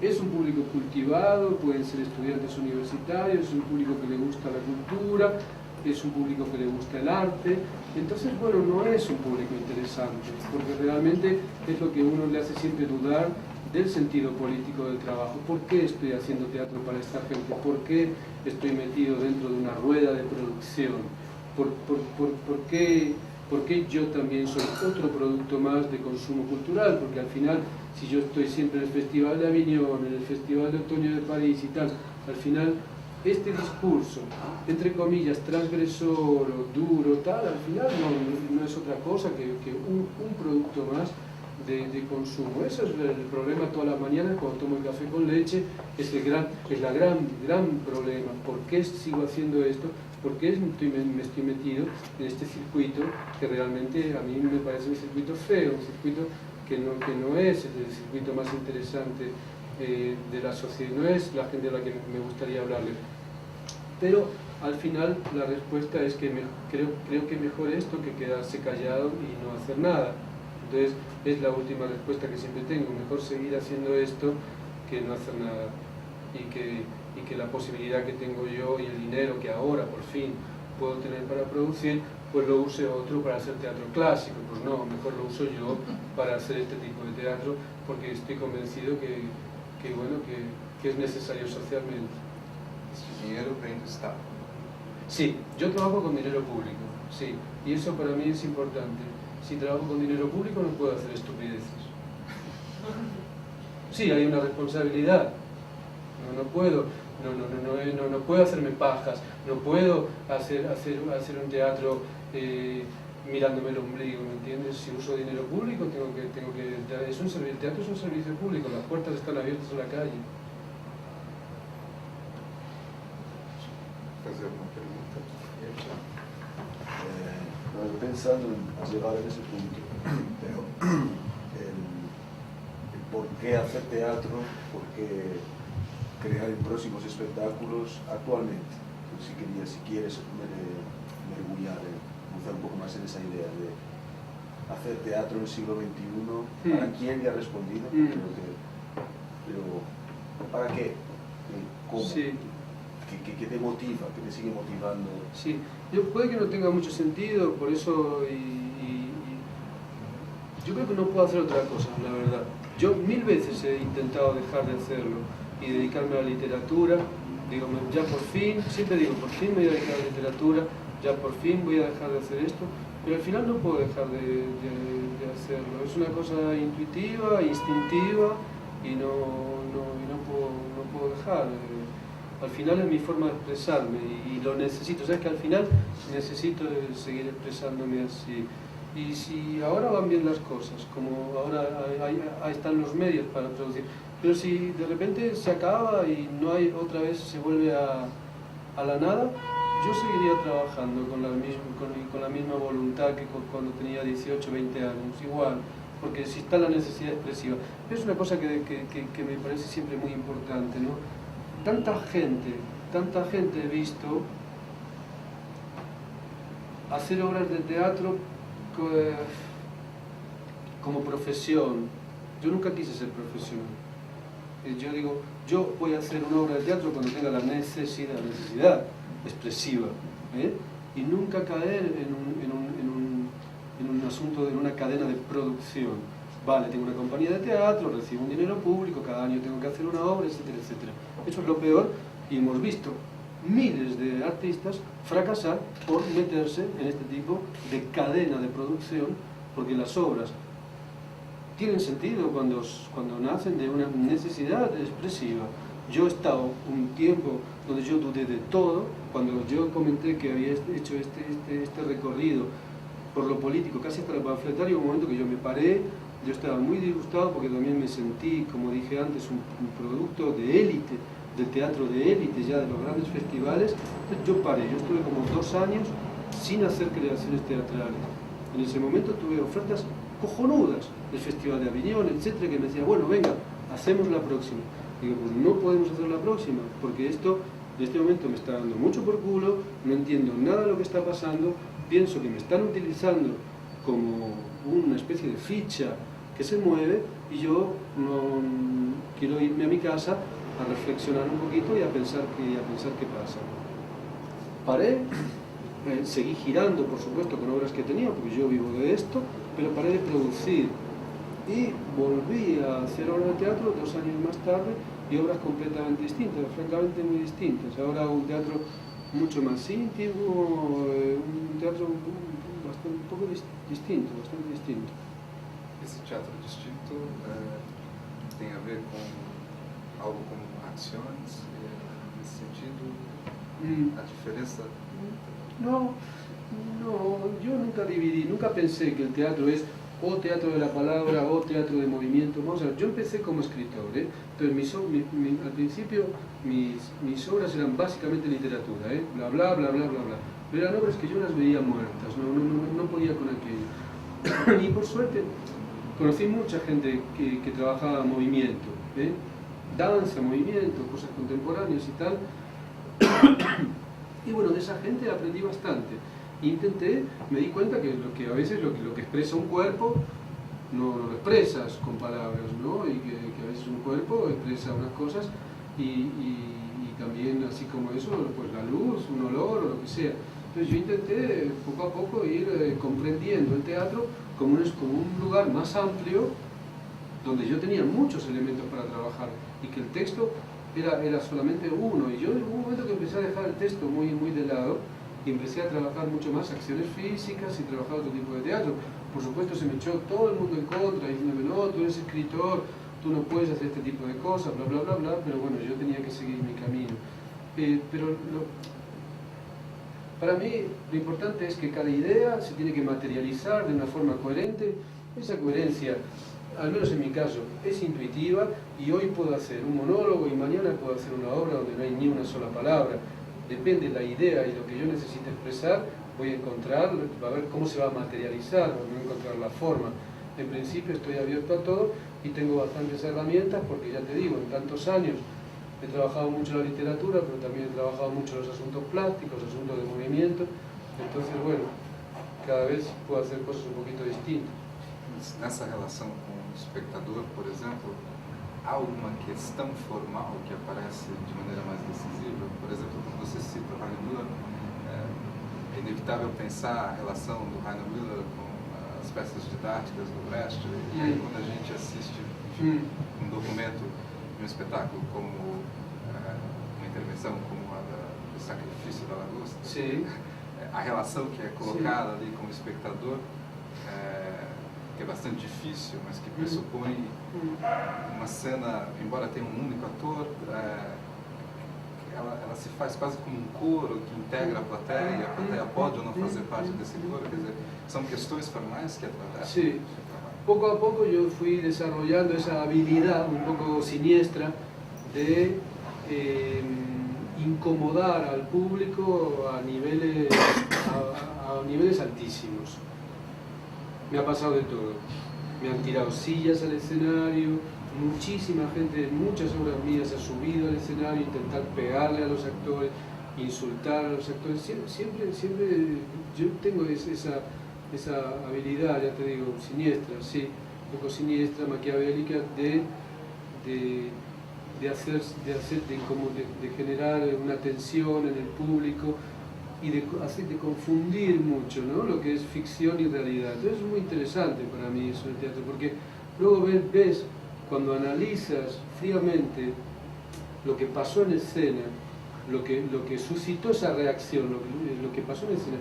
Es un público cultivado, pueden ser estudiantes universitarios, es un público que le gusta la cultura, es un público que le gusta el arte. Entonces, bueno, no es un público interesante, porque realmente es lo que uno le hace siempre dudar del sentido político del trabajo. ¿Por qué estoy haciendo teatro para esta gente? ¿Por qué estoy metido dentro de una rueda de producción? ¿Por qué yo también soy otro producto más de consumo cultural? Porque al final, si yo estoy siempre en el Festival de Aviñón, en el Festival de Otoño de París y tal, al final este discurso, entre comillas, transgresor o duro, tal, al final no es otra cosa que un producto más de consumo. Eso es el problema todas las mañanas cuando tomo el café con leche, es la gran problema. ¿Por qué sigo haciendo esto? ¿Por qué me estoy metido en este circuito que realmente a mí me parece un circuito feo, un circuito que no es el circuito más interesante de la sociedad, no es la gente a la que me gustaría hablarle? Pero al final la respuesta es que creo que mejor esto que quedarse callado y no hacer nada. Entonces es la última respuesta que siempre tengo, mejor seguir haciendo esto que no hacer nada. Y que la posibilidad que tengo yo y el dinero que ahora por fin puedo tener para producir, pues lo use otro para hacer teatro clásico. Pues no, mejor lo uso yo para hacer este tipo de teatro, porque estoy convencido que es necesario socialmente. ¿Este dinero viene del Estado? Sí, yo trabajo con dinero público, sí, y eso para mí es importante. Si trabajo con dinero público no puedo hacer estupideces. Sí, hay una responsabilidad. No puedo hacerme pajas, no puedo hacer un teatro mirándome el ombligo, ¿me entiendes? Si uso dinero público el teatro es un servicio público, las puertas están abiertas a la calle. Fazer uma pergunta. Pensando en llegar a ese punto, pero el por qué hacer teatro, por qué crear próximos espectáculos actualmente. Si quieres mergullar, cruzar un poco más en esa idea de hacer teatro en el siglo XXI, ¿para quién ya ha respondido? Pero ¿para qué? ¿Cómo? Sí. ¿Qué te motiva? ¿Qué te sigue motivando? Sí, puede que no tenga mucho sentido, por eso yo creo que no puedo hacer otra cosa, la verdad. Yo 1000 veces he intentado dejar de hacerlo y dedicarme a la literatura. Digo, ya por fin, siempre digo, por fin me voy a dedicar a la literatura, ya por fin voy a dejar de hacer esto, pero al final no puedo dejar de hacerlo. Es una cosa intuitiva, instintiva y no puedo dejar. Al final es mi forma de expresarme y lo necesito. Sabes que al final necesito seguir expresándome así. Y si ahora van bien las cosas, como ahora ahí están los medios para producir, pero si de repente se acaba y no hay, otra vez se vuelve a la nada, yo seguiría trabajando con la misma voluntad que cuando tenía 18, 20 años, igual, porque si está la necesidad expresiva. Es una cosa que me parece siempre muy importante, ¿no? Tanta gente he visto hacer obras de teatro como profesión. Yo nunca quise ser profesional. Yo digo, yo voy a hacer una obra de teatro cuando tenga la necesidad expresiva, y nunca caer en un asunto, en una cadena de producción. Vale, tengo una compañía de teatro, recibo un dinero público, cada año tengo que hacer una obra, etcétera, etcétera. Eso es lo peor, y hemos visto miles de artistas fracasar por meterse en este tipo de cadena de producción, porque las obras tienen sentido cuando nacen de una necesidad expresiva. Yo he estado un tiempo donde yo dudé de todo, cuando yo comenté que había hecho este recorrido por lo político, casi hasta lo panfletario, un momento que yo me paré, yo estaba muy disgustado porque también me sentí, como dije antes, un producto de élite, del teatro de élite ya de los grandes festivales. Entonces yo paré, yo estuve como 2 años sin hacer creaciones teatrales. En ese momento tuve ofertas cojonudas del Festival de Aviñón, etcétera, que me decía, bueno, venga, hacemos la próxima. Digo, pues no podemos hacer la próxima, porque esto en este momento me está dando mucho por culo, no entiendo nada de lo que está pasando, pienso que me están utilizando como una especie de ficha que se mueve y yo no quiero irme a mi casa a reflexionar un poquito y a pensar qué pasa. Paré, seguí girando, por supuesto, con obras que tenía, porque yo vivo de esto, pero paré de producir y volví a hacer obras de teatro 2 años más tarde y obras completamente distintas, francamente muy distintas. Ahora hago un teatro mucho más íntimo, un teatro bastante, un poco distinto, bastante distinto. Esse teatro distinto tem a ver com algo como acciones, nesse sentido, a diferença? No, yo nunca dividí, nunca pensé que el teatro es o teatro de la palabra o teatro de movimiento. Vamos a ver, yo empecé como escritor, entonces al principio mis obras eran básicamente literatura, bla bla bla bla bla bla, pero eran obras que yo las veía muertas, no podía con aquello. Y por suerte conocí mucha gente que trabajaba movimiento, danza, movimiento, cosas contemporáneas y tal. Y bueno, de esa gente aprendí bastante. Me di cuenta que a veces lo que expresa un cuerpo no lo expresas con palabras, ¿no? Y que a veces un cuerpo expresa unas cosas y también, así como eso, pues la luz, un olor o lo que sea. Entonces yo intenté poco a poco ir comprendiendo el teatro como un lugar más amplio donde yo tenía muchos elementos para trabajar y que el texto era solamente uno. Y yo en un momento que empecé a dejar el texto muy de lado y empecé a trabajar mucho más acciones físicas y trabajar otro tipo de teatro. Por supuesto se me echó todo el mundo en contra diciéndome, no, tú eres escritor, tú no puedes hacer este tipo de cosas, bla bla bla bla, pero bueno, yo tenía que seguir mi camino. Para mí lo importante es que cada idea se tiene que materializar de una forma coherente. Esa coherencia, al menos en mi caso, es intuitiva y hoy puedo hacer un monólogo y mañana puedo hacer una obra donde no hay ni una sola palabra. Depende de la idea y lo que yo necesite expresar, voy a encontrar, va a ver cómo se va a materializar, voy a encontrar la forma. En principio estoy abierto a todo y tengo bastantes herramientas porque ya te digo, en tantos años he trabajado mucho la literatura, pero también he trabajado mucho los asuntos plásticos, asuntos de movimiento. Entonces, bueno, cada vez puedo hacer cosas un poquito distintas. Nessa relação com o espectador, por exemplo, há alguma questão formal que aparece de maneira mais decisiva? Por exemplo, quando você cita o Heiner Müller, é inevitável pensar a relação do Heiner Müller com as peças didáticas do Brecht, e aí quando a gente assiste um documento de um espetáculo como uma intervenção como a do Sacrifício da Lagosta, Sim. A relação que é colocada ali como espectador, que é bastante difícil, mas que pressupõe uma cena, embora tenha um único ator, ela se faz quase como um coro que integra a plateia pode ou não fazer parte desse coro, quer dizer, são questões formais que atravessam. Sí. Poco a poco yo fui desarrollando esa habilidad un poco siniestra de incomodar al público a niveles altísimos. Me ha pasado de todo. Me han tirado sillas al escenario, muchísima gente, muchas obras mías ha subido al escenario, intentar pegarle a los actores, insultar a los actores. Siempre yo tengo esa habilidad, ya te digo, siniestra, sí, un poco siniestra, maquiavélica, de generar una tensión en el público y de confundir mucho, ¿no?, lo que es ficción y realidad. Entonces es muy interesante para mí eso del teatro, porque luego ves cuando analizas fríamente lo que pasó en escena, lo que suscitó esa reacción, lo que pasó en escena,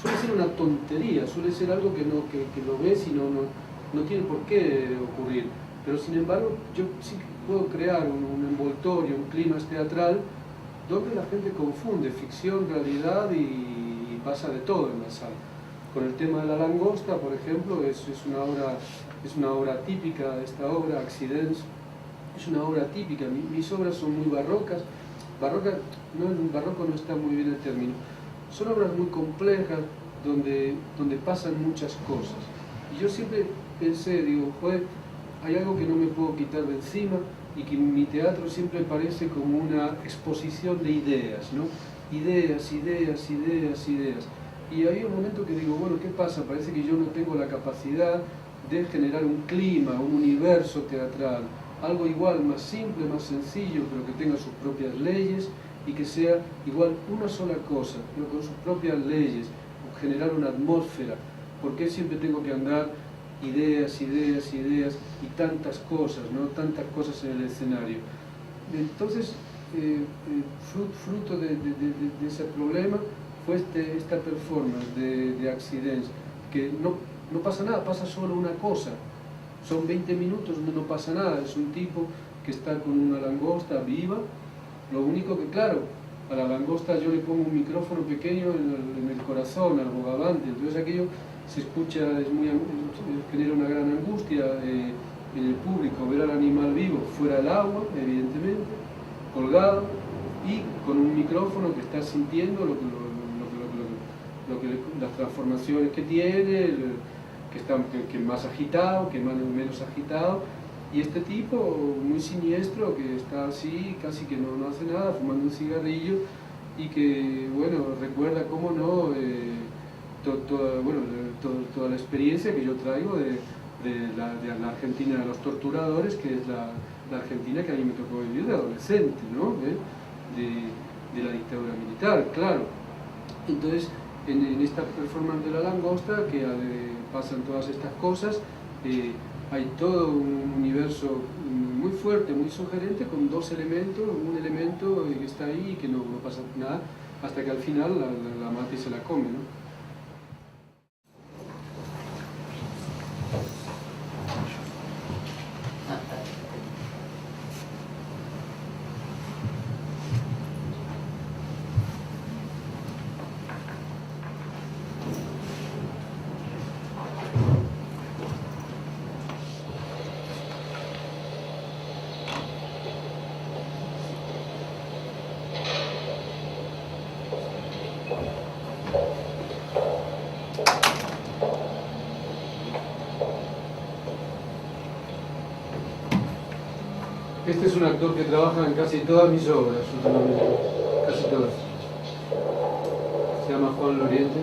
suele ser una tontería, suele ser algo que lo ves y no tiene por qué ocurrir. Pero sin embargo, yo sí que puedo crear un envoltorio, un clima teatral, donde la gente confunde ficción, realidad y pasa de todo en la sala. Con el tema de La Langosta, por ejemplo, es una obra típica, esta obra, Accidents, es una obra típica. Mis obras son muy barrocas, barroco no está muy bien el término. Son obras muy complejas, donde pasan muchas cosas. Y yo siempre pensé, digo, joder, hay algo que no me puedo quitar de encima, y que mi teatro siempre parece como una exposición de ideas, ¿no? Ideas. Y hay un momento que digo, bueno, ¿qué pasa? Parece que yo no tengo la capacidad de generar un clima, un universo teatral, algo igual, más simple, más sencillo, pero que tenga sus propias leyes y que sea igual una sola cosa, pero con sus propias leyes, generar una atmósfera. ¿Por qué siempre tengo que andar ideas y tantas cosas, ¿no?, tantas cosas en el escenario? Entonces, fruto de ese problema fue esta performance de Accidents, que no pasa nada, pasa solo una cosa. Son 20 minutos donde no pasa nada, es un tipo que está con una langosta viva. Lo único que, claro, a la langosta yo le pongo un micrófono pequeño en el corazón, al bogavante, entonces aquello se escucha, genera una gran angustia en el público, ver al animal vivo fuera del agua, evidentemente, colgado, y con un micrófono que está sintiendo las transformaciones que tiene, que más agitado, que menos agitado, y este tipo muy siniestro que está así, casi que no hace nada, fumando un cigarrillo, y que, bueno, recuerda, cómo no, toda la experiencia que yo traigo de la Argentina de los torturadores, que es la Argentina que a mí me tocó vivir de adolescente, ¿no?, de la dictadura militar, claro. Entonces, en esta performance de La Langosta, que pasan todas estas cosas, hay todo un universo muy fuerte, muy sugerente, con dos elementos, un elemento que está ahí y que no pasa nada, hasta que al final la mata y se la come, ¿no? Este es un actor que trabaja en casi todas mis obras últimamente, casi todas. Se llama Juan Loriente.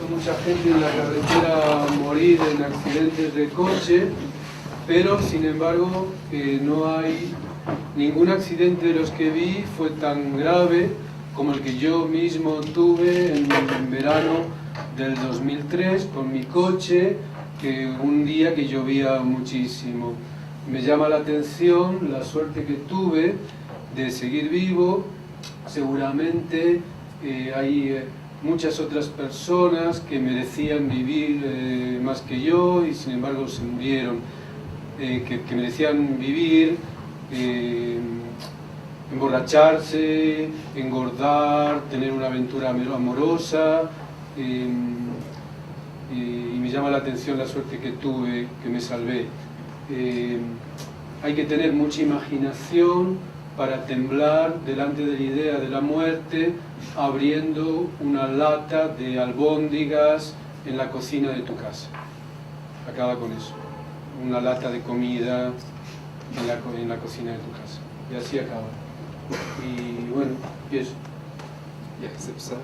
Mucha gente en la carretera morir en accidentes de coche, pero sin embargo no hay ningún accidente de los que vi fue tan grave como el que yo mismo tuve en verano del 2003 con mi coche, que un día que llovía muchísimo. Me llama la atención la suerte que tuve de seguir vivo. Seguramente hay muchas otras personas que merecían vivir más que yo y sin embargo se murieron, que merecían vivir, emborracharse, engordar, tener una aventura amorosa, y me llama la atención la suerte que tuve, que me salvé. Hay que tener mucha imaginación para temblar delante de la idea de la muerte abriendo una lata de albóndigas en la cocina de tu casa. Acaba con eso. Una lata de comida en la cocina de tu casa. Y así acaba. Y bueno, y eso. E a recepção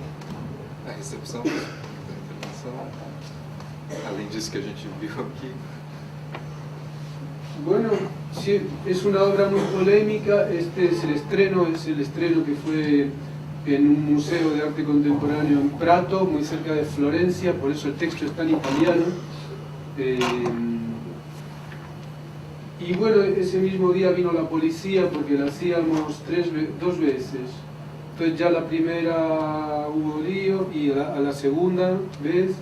da intervenção, além disso que a gente viu aqui. Bueno, sí, es una obra muy polémica. Este es el estreno que fue en un museo de arte contemporáneo en Prato, muy cerca de Florencia, por eso el texto está en italiano. Y bueno, ese mismo día vino la policía porque la hacíamos dos veces. Entonces ya la primera hubo lío y a la segunda vez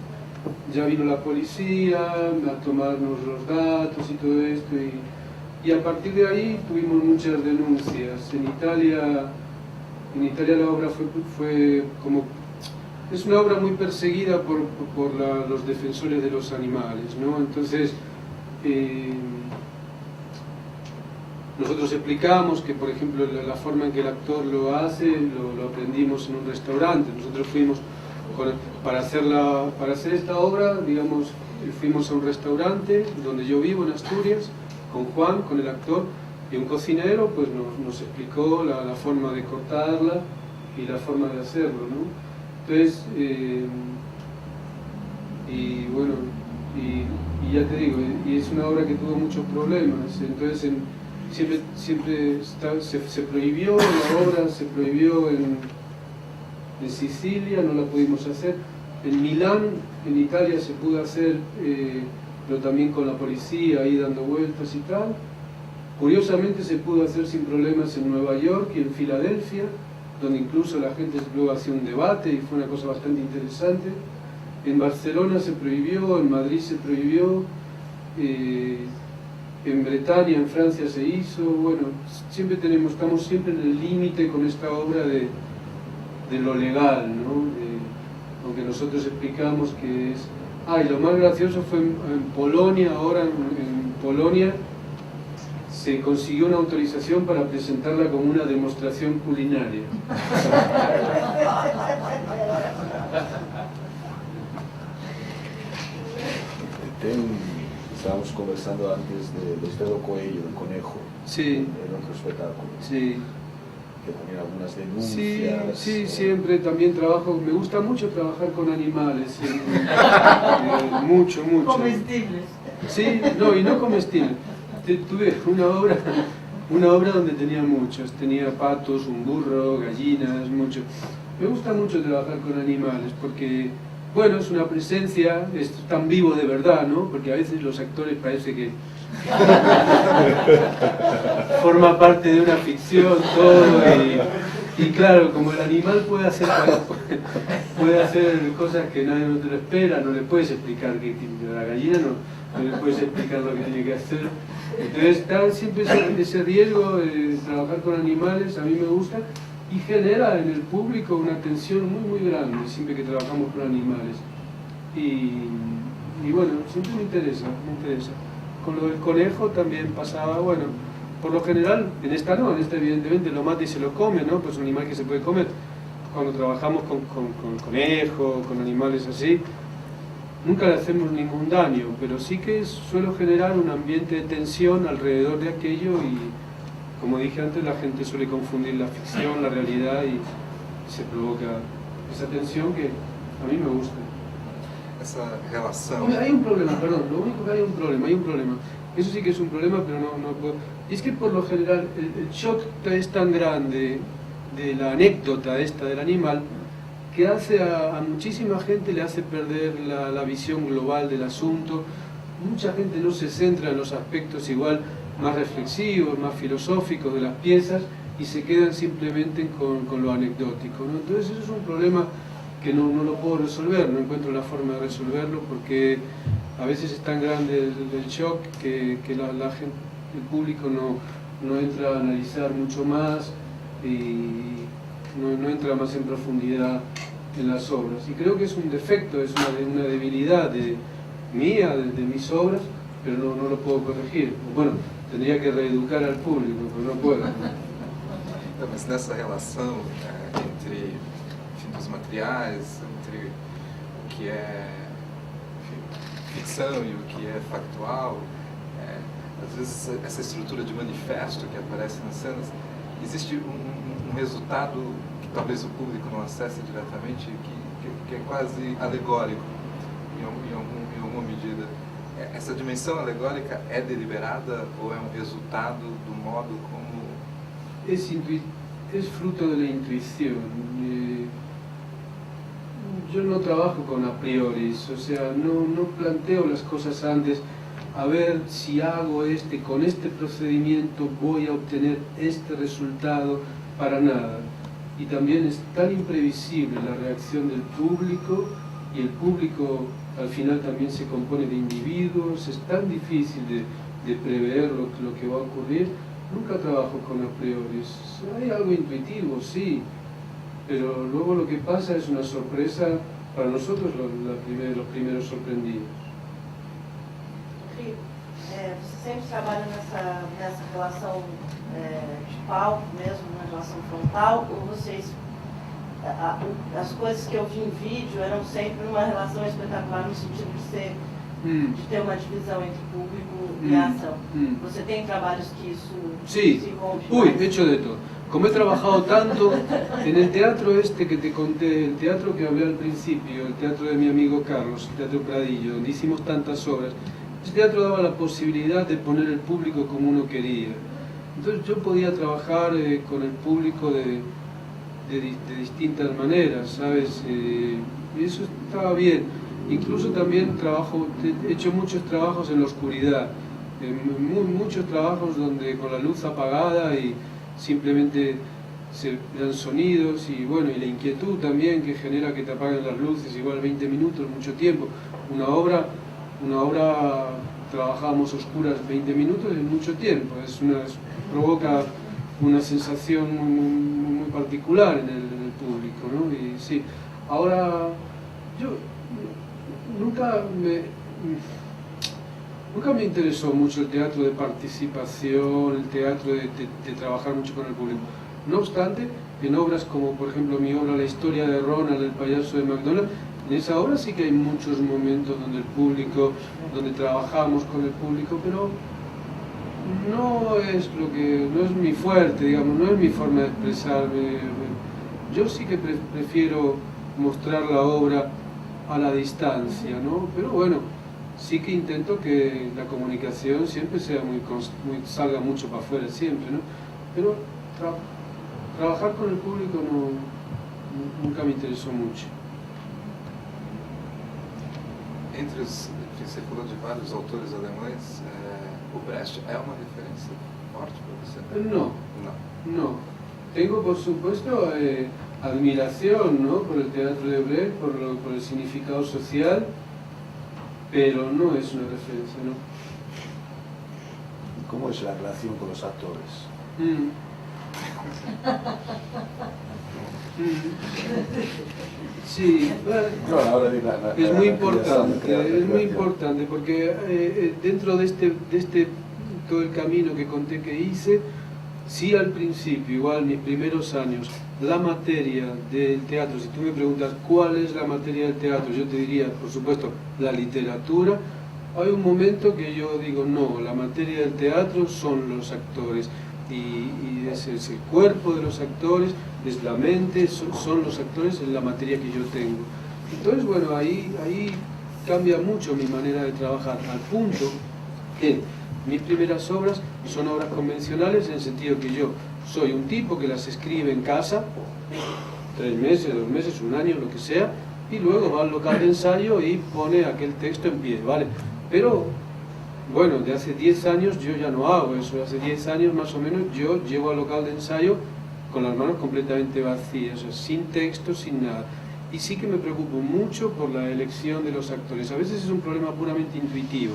ya vino la policía a tomarnos los datos y todo esto, y a partir de ahí tuvimos muchas denuncias. En Italia la obra fue como... Es una obra muy perseguida por los defensores de los animales, ¿no? Entonces, nosotros explicamos que, por ejemplo, la forma en que el actor lo hace, lo aprendimos en un restaurante. Nosotros fuimos... Para hacer esta obra, digamos, fuimos a un restaurante donde yo vivo en Asturias, con Juan, con el actor, y un cocinero pues nos explicó la forma de cortarla y la forma de hacerlo, ¿no? Entonces, y bueno, y ya te digo, y es una obra que tuvo muchos problemas. Entonces siempre se prohibió la obra, se prohibió en Sicilia, no la pudimos hacer. En Milán, en Italia, se pudo hacer, pero también con la policía ahí dando vueltas y tal. Curiosamente se pudo hacer sin problemas en Nueva York y en Filadelfia, donde incluso la gente luego hacía un debate y fue una cosa bastante interesante. En Barcelona se prohibió, en Madrid se prohibió, en Bretaña, en Francia se hizo. Bueno, siempre estamos siempre en el límite con esta obra de lo legal, ¿no? Aunque nosotros explicamos que es... y lo más gracioso fue en Polonia, ahora en Polonia se consiguió una autorización para presentarla como una demostración culinaria. Estábamos conversando antes de Estado Coelho, del conejo, sí, en otro espectáculo. Sí. Que también algunas denuncias. Sí, siempre también trabajo, me gusta mucho trabajar con animales, mucho. Comestibles. Sí, no, y no comestibles. Tuve una obra donde tenía muchos, tenía patos, un burro, gallinas, mucho. Me gusta mucho trabajar con animales porque, bueno, es una presencia, es tan vivo de verdad, ¿no? Porque a veces los actores parece que forma parte de una ficción todo y claro, como el animal puede hacer cosas que nadie no te lo espera, no le puedes explicar que la gallina no le puedes explicar lo que tiene que hacer. Entonces está siempre ese riesgo de trabajar con animales, a mí me gusta y genera en el público una tensión muy grande siempre que trabajamos con animales y bueno, siempre me interesa. Con lo del conejo también pasaba, bueno, por lo general, en esta evidentemente lo mata y se lo come, ¿no? Pues un animal que se puede comer. Cuando trabajamos con conejos, con animales así, nunca le hacemos ningún daño, pero sí que suelo generar un ambiente de tensión alrededor de aquello y, como dije antes, la gente suele confundir la ficción, la realidad y se provoca esa tensión que a mí me gusta. Essa relação... Hay un problema, perdón, lo único que hay un problema. Eso sí que es un problema, pero no puedo... Y es que por lo general el shock es tan grande de la anécdota esta del animal que hace a muchísima gente le hace perder la visión global del asunto. Mucha gente no se centra en los aspectos igual más reflexivos, más filosóficos de las piezas y se quedan simplemente con lo anecdótico, ¿no? Entonces eso es un problema que no lo puedo resolver, no encuentro la forma de resolverlo porque a veces es tan grande el shock que la gente, el público no entra a analizar mucho más y no entra más en profundidad en las obras. Y creo que es un defecto, es una debilidad mía, de mis obras, pero no lo puedo corregir. Bueno, tendría que reeducar al público, pero no puedo. Não, mas nessa relação entre os materiais, entre o que é ficção e o que é factual, às vezes essa estrutura de manifesto que aparece nas cenas, existe um resultado que talvez o público não acesse diretamente, que é quase alegórico em alguma medida. Essa dimensão alegórica é deliberada ou é um resultado do modo como... Es fruto de la intuición. Yo no trabajo con a prioris, o sea, no planteo las cosas antes, a ver si hago con este procedimiento voy a obtener este resultado, para nada. Y también es tan imprevisible la reacción del público, y el público al final también se compone de individuos, es tan difícil de prever lo que va a ocurrir. Nunca trabajo con a priori, hay algo intuitivo, sí, pero luego lo que pasa es una sorpresa para nosotros, los primeros sorprendidos. Você sempre trabalha nessa relação de palco mesmo, na relação frontal, ou vocês, as coisas que eu vi em vídeo eram sempre numa relação espetacular no sentido de ter uma divisão entre público y ação? ¿Você tem trabalhos que isso se rompe? He hecho de todo. Como he trabajado tanto en el teatro que te conté, el teatro que hablé al principio, el teatro de mi amigo Carlos, el Teatro Pradillo, donde hicimos tantas obras, ese teatro daba la posibilidad de poner el público como uno quería. Entonces yo podía trabajar con el público de distintas maneras, ¿sabes? Y eso estaba bien. Incluso también he hecho muchos trabajos en la oscuridad, muchos trabajos donde con la luz apagada y simplemente se dan sonidos y bueno, y la inquietud también que genera que te apaguen las luces, igual 20 minutos, mucho tiempo. Una obra trabajamos oscuras 20 minutos es mucho tiempo, provoca una sensación muy particular en el público, ¿no? Y sí, ahora yo nunca me interesó mucho el teatro de participación, el teatro de trabajar mucho con el público. No obstante, en obras como por ejemplo mi obra La historia de Ronald, el payaso de McDonald's, en esa obra sí que hay muchos momentos donde trabajamos con el público, pero no es mi fuerte, digamos, no es mi forma de expresarme. Yo sí que prefiero mostrar la obra a la distancia, ¿no? Pero bueno, sí que intento que la comunicación siempre sea salga mucho para afuera siempre, ¿no? Pero trabajar con el público nunca me interesó mucho. Entre você falou de vários autores alemães, o Brecht é uma referência forte para você? No. Tengo por supuesto admiración, ¿no?, por el teatro de Brecht, por el significado social, pero no es una referencia, ¿no? ¿Cómo es la relación con los actores? Sí, es muy importante porque dentro de todo el camino que conté que hice, sí, al principio, igual mis primeros años, la materia del teatro, si tú me preguntas cuál es la materia del teatro, yo te diría, por supuesto, la literatura. Hay un momento que yo digo, no, la materia del teatro son los actores, y es el cuerpo de los actores, es la mente, son los actores en la materia que yo tengo. Entonces, bueno, ahí cambia mucho mi manera de trabajar, al punto que mis primeras obras son obras convencionales en el sentido que yo soy un tipo que las escribe en casa, 3 meses, 2 meses, 1 año, lo que sea, y luego va al local de ensayo y pone aquel texto en pie, ¿vale? Pero, bueno, de hace 10 años yo ya no hago eso, hace 10 años más o menos yo llego al local de ensayo con las manos completamente vacías, o sea, sin texto, sin nada. Y sí que me preocupo mucho por la elección de los actores. A veces es un problema puramente intuitivo.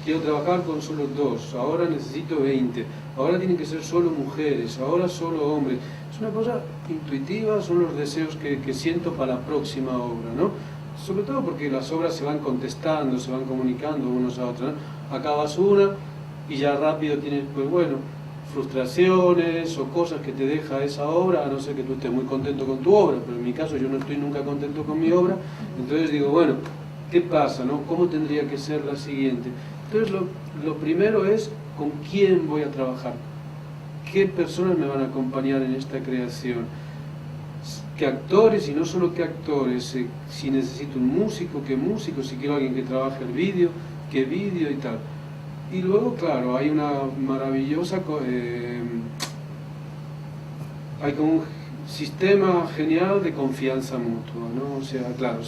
Quiero trabajar con solo 2, ahora necesito 20, ahora tienen que ser solo mujeres, ahora solo hombres. Es una cosa intuitiva, son los deseos que siento para la próxima obra, ¿no? Sobre todo porque las obras se van contestando, se van comunicando unos a otros, ¿no? Acabas una y ya rápido tienes, pues bueno, frustraciones o cosas que te deja esa obra, a no ser que tú estés muy contento con tu obra, pero en mi caso yo no estoy nunca contento con mi obra, entonces digo, bueno, ¿qué pasa, no? ¿Cómo tendría que ser la siguiente? Entonces lo primero es con quién voy a trabajar, qué personas me van a acompañar en esta creación, qué actores y no solo qué actores, si necesito un músico, qué músico, si quiero alguien que trabaje el vídeo, qué vídeo y tal. Y luego, claro, hay una maravillosa, hay como un sistema genial de confianza mutua, ¿no? O sea, claro,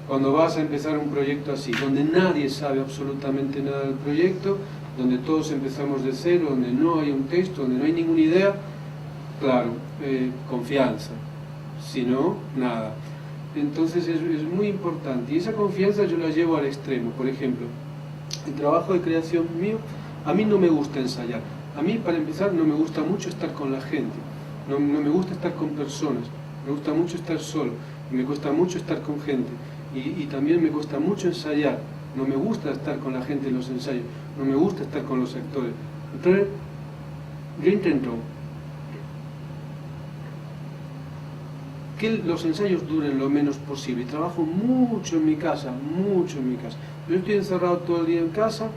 cuando vas a empezar un proyecto así, donde nadie sabe absolutamente nada del proyecto, donde todos empezamos de cero, donde no hay un texto, donde no hay ninguna idea, claro, confianza, si no, nada. Entonces es muy importante, y esa confianza yo la llevo al extremo. Por ejemplo, el trabajo de creación mío, a mí no me gusta ensayar. A mí, para empezar, no me gusta mucho estar con la gente, no me gusta estar con personas, me gusta mucho estar solo, y me cuesta mucho estar con gente, y también me cuesta mucho ensayar, no me gusta estar con la gente en los ensayos, no me gusta estar con los actores. Entonces, yo intento que los ensayos duren lo menos posible, y trabajo mucho en mi casa, Yo estoy encerrado todo el día en casa,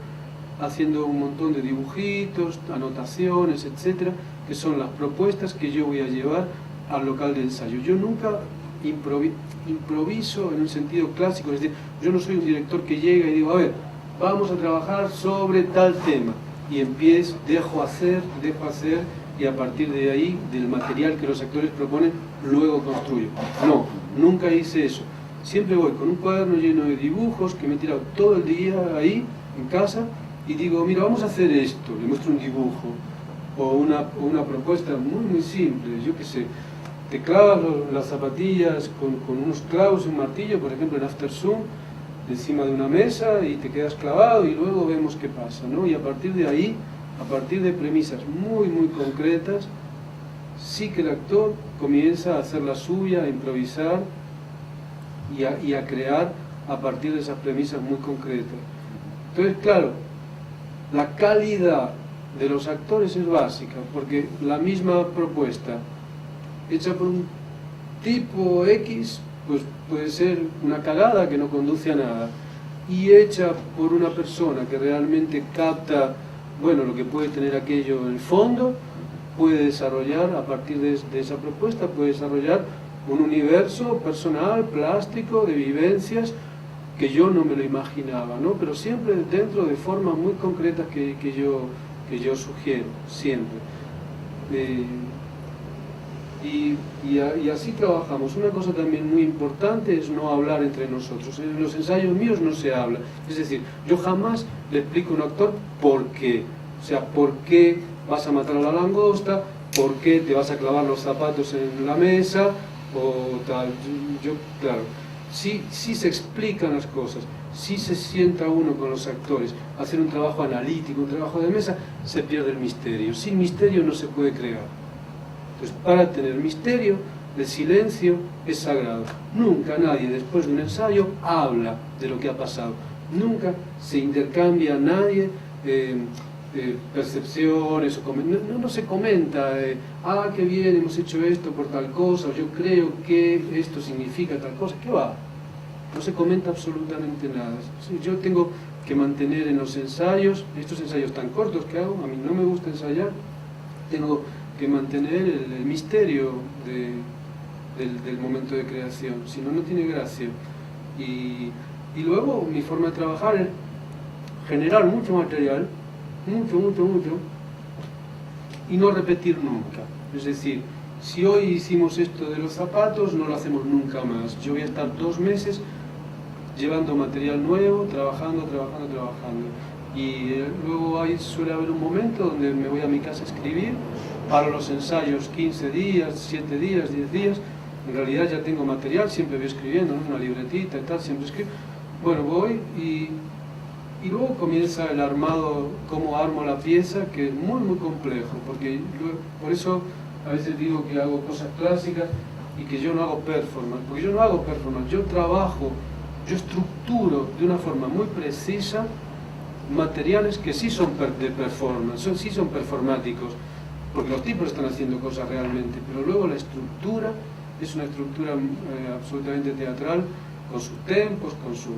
haciendo un montón de dibujitos, anotaciones, etcétera, que son las propuestas que yo voy a llevar al local de ensayo. Yo nunca improviso en un sentido clásico, es decir, yo no soy un director que llega y digo, a ver, vamos a trabajar sobre tal tema, y empiezo, dejo hacer, y a partir de ahí, del material que los actores proponen, luego construyo. No, nunca hice eso. Siempre voy con un cuaderno lleno de dibujos que me he tirado todo el día ahí, en casa, y digo, mira, vamos a hacer esto, le muestro un dibujo, o una propuesta muy simple, yo qué sé, te clavas las zapatillas con unos clavos y un martillo, por ejemplo en After Sun, encima de una mesa y te quedas clavado y luego vemos qué pasa, ¿no? Y a partir de ahí, a partir de premisas muy concretas, sí que el actor comienza a hacer la suya, a improvisar y a crear a partir de esas premisas muy concretas. Entonces, claro, la calidad de los actores es básica, porque la misma propuesta hecha por un tipo X, pues puede ser una cagada que no conduce a nada, y hecha por una persona que realmente capta, bueno, lo que puede tener aquello en el fondo, puede desarrollar, a partir de esa propuesta, puede desarrollar un universo personal, plástico, de vivencias, que yo no me lo imaginaba, ¿no? Pero siempre dentro de formas muy concretas que yo sugiero, siempre. Y así trabajamos. Una cosa también muy importante es no hablar entre nosotros. En los ensayos míos no se habla. Es decir, yo jamás le explico a un actor por qué. O sea, por qué vas a matar a la langosta, por qué te vas a clavar los zapatos en la mesa, o tal. Yo, claro, sí se explican las cosas, sí se sienta uno con los actores, hacer un trabajo analítico, un trabajo de mesa, se pierde el misterio. Sin misterio no se puede crear. Entonces, para tener misterio, el silencio es sagrado. Nunca nadie, después de un ensayo, habla de lo que ha pasado. Nunca se intercambia nadie percepciones, o no se comenta, qué bien, hemos hecho esto por tal cosa, yo creo que esto significa tal cosa. ¿Qué va? No se comenta absolutamente nada. Yo tengo que mantener en los ensayos, estos ensayos tan cortos que hago, a mí no me gusta ensayar, tengo que mantener el misterio del momento de creación, si no, no tiene gracia. Y luego mi forma de trabajar es generar mucho material, mucho, y no repetir nunca. Es decir, si hoy hicimos esto de los zapatos, no lo hacemos nunca más. Yo voy a estar 2 meses llevando material nuevo, trabajando. Y luego suele haber un momento donde me voy a mi casa a escribir, para los ensayos 15 días, 7 días, 10 días. En realidad ya tengo material, siempre voy escribiendo, ¿no? Una libretita y tal, siempre escribo. Bueno, voy y luego comienza el armado, cómo armo la pieza, que es muy complejo, porque por eso a veces digo que hago cosas clásicas y que yo no hago performance, porque yo no hago performance, yo trabajo, yo estructuro de una forma muy precisa materiales que sí son de performance, sí son performáticos, porque los tipos están haciendo cosas realmente, pero luego la estructura es una estructura absolutamente teatral, con sus tempos, con sus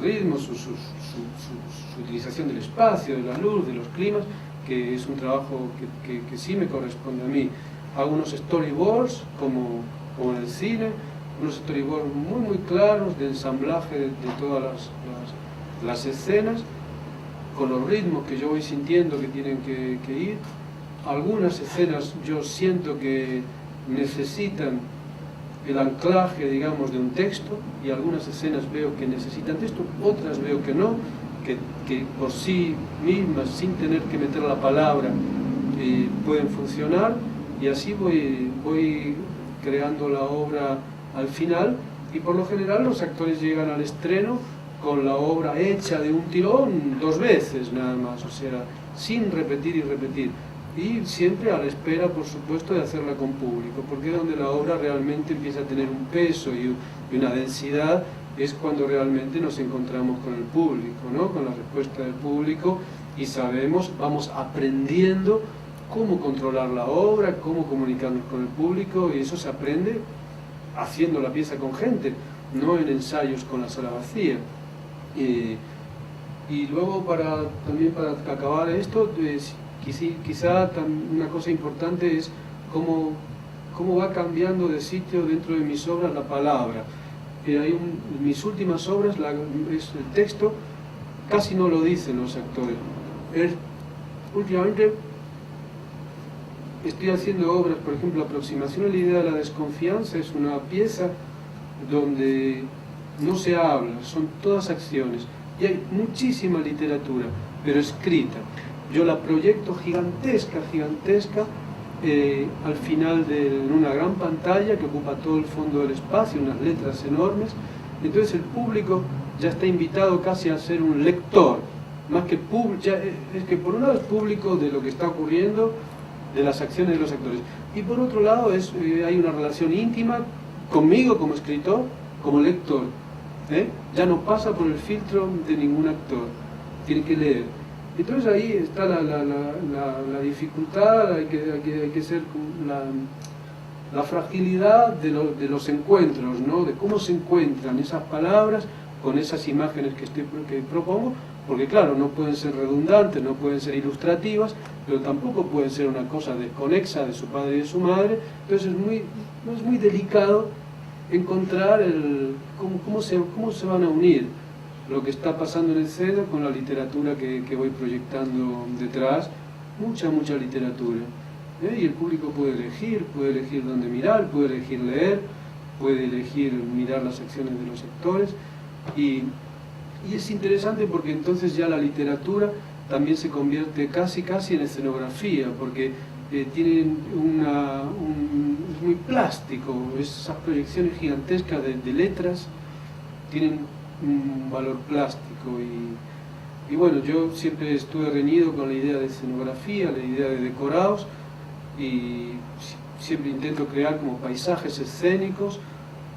ritmos, su utilización del espacio, de la luz, de los climas, que es un trabajo que sí me corresponde a mí. Hago unos storyboards, como en el cine, unos storyboards muy claros de ensamblaje de todas las escenas, con los ritmos que yo voy sintiendo que tienen que ir. Algunas escenas yo siento que necesitan el anclaje, digamos, de un texto, y algunas escenas veo que necesitan texto, otras veo que no, que por sí mismas, sin tener que meter la palabra, pueden funcionar, y así voy creando la obra al final, y por lo general los actores llegan al estreno con la obra hecha de un tirón 2 veces nada más, o sea, sin repetir y repetir. Y siempre a la espera, por supuesto, de hacerla con público, porque es donde la obra realmente empieza a tener un peso y una densidad, es cuando realmente nos encontramos con el público, ¿no? Con la respuesta del público, y vamos aprendiendo cómo controlar la obra, cómo comunicarnos con el público, y eso se aprende haciendo la pieza con gente, no en ensayos con la sala vacía. Y luego, también para acabar esto, quizá una cosa importante es cómo va cambiando de sitio dentro de mis obras la palabra. Mis últimas obras, el texto casi no lo dicen los actores. Últimamente estoy haciendo obras, por ejemplo, Aproximación a la idea de la desconfianza es una pieza donde no se habla, son todas acciones. Y hay muchísima literatura, pero escrita. yo la proyecto gigantesca, al final en una gran pantalla que ocupa todo el fondo del espacio, unas letras enormes. Entonces el público ya está invitado casi a ser un lector, más que público, es que por un lado es público de lo que está ocurriendo, de las acciones de los actores, y por otro lado hay una relación íntima conmigo como escritor, como lector, ya no pasa por el filtro de ningún actor, tiene que leer. Entonces ahí está la dificultad, hay que ser la fragilidad de los encuentros, ¿no? De cómo se encuentran esas palabras con esas imágenes que propongo, porque claro, no pueden ser redundantes, no pueden ser ilustrativas, pero tampoco pueden ser una cosa desconexa de su padre y de su madre. Entonces es muy delicado encontrar cómo se van a unir lo que está pasando en escena con la literatura que voy proyectando detrás, mucha literatura. Y el público puede elegir dónde mirar, puede elegir leer, puede elegir mirar las acciones de los actores, y es interesante porque entonces ya la literatura también se convierte casi en escenografía, porque tienen es muy plástico, esas proyecciones gigantescas de letras tienen un valor plástico, y bueno, yo siempre estuve reñido con la idea de escenografía, la idea de decorados, y siempre intento crear como paisajes escénicos,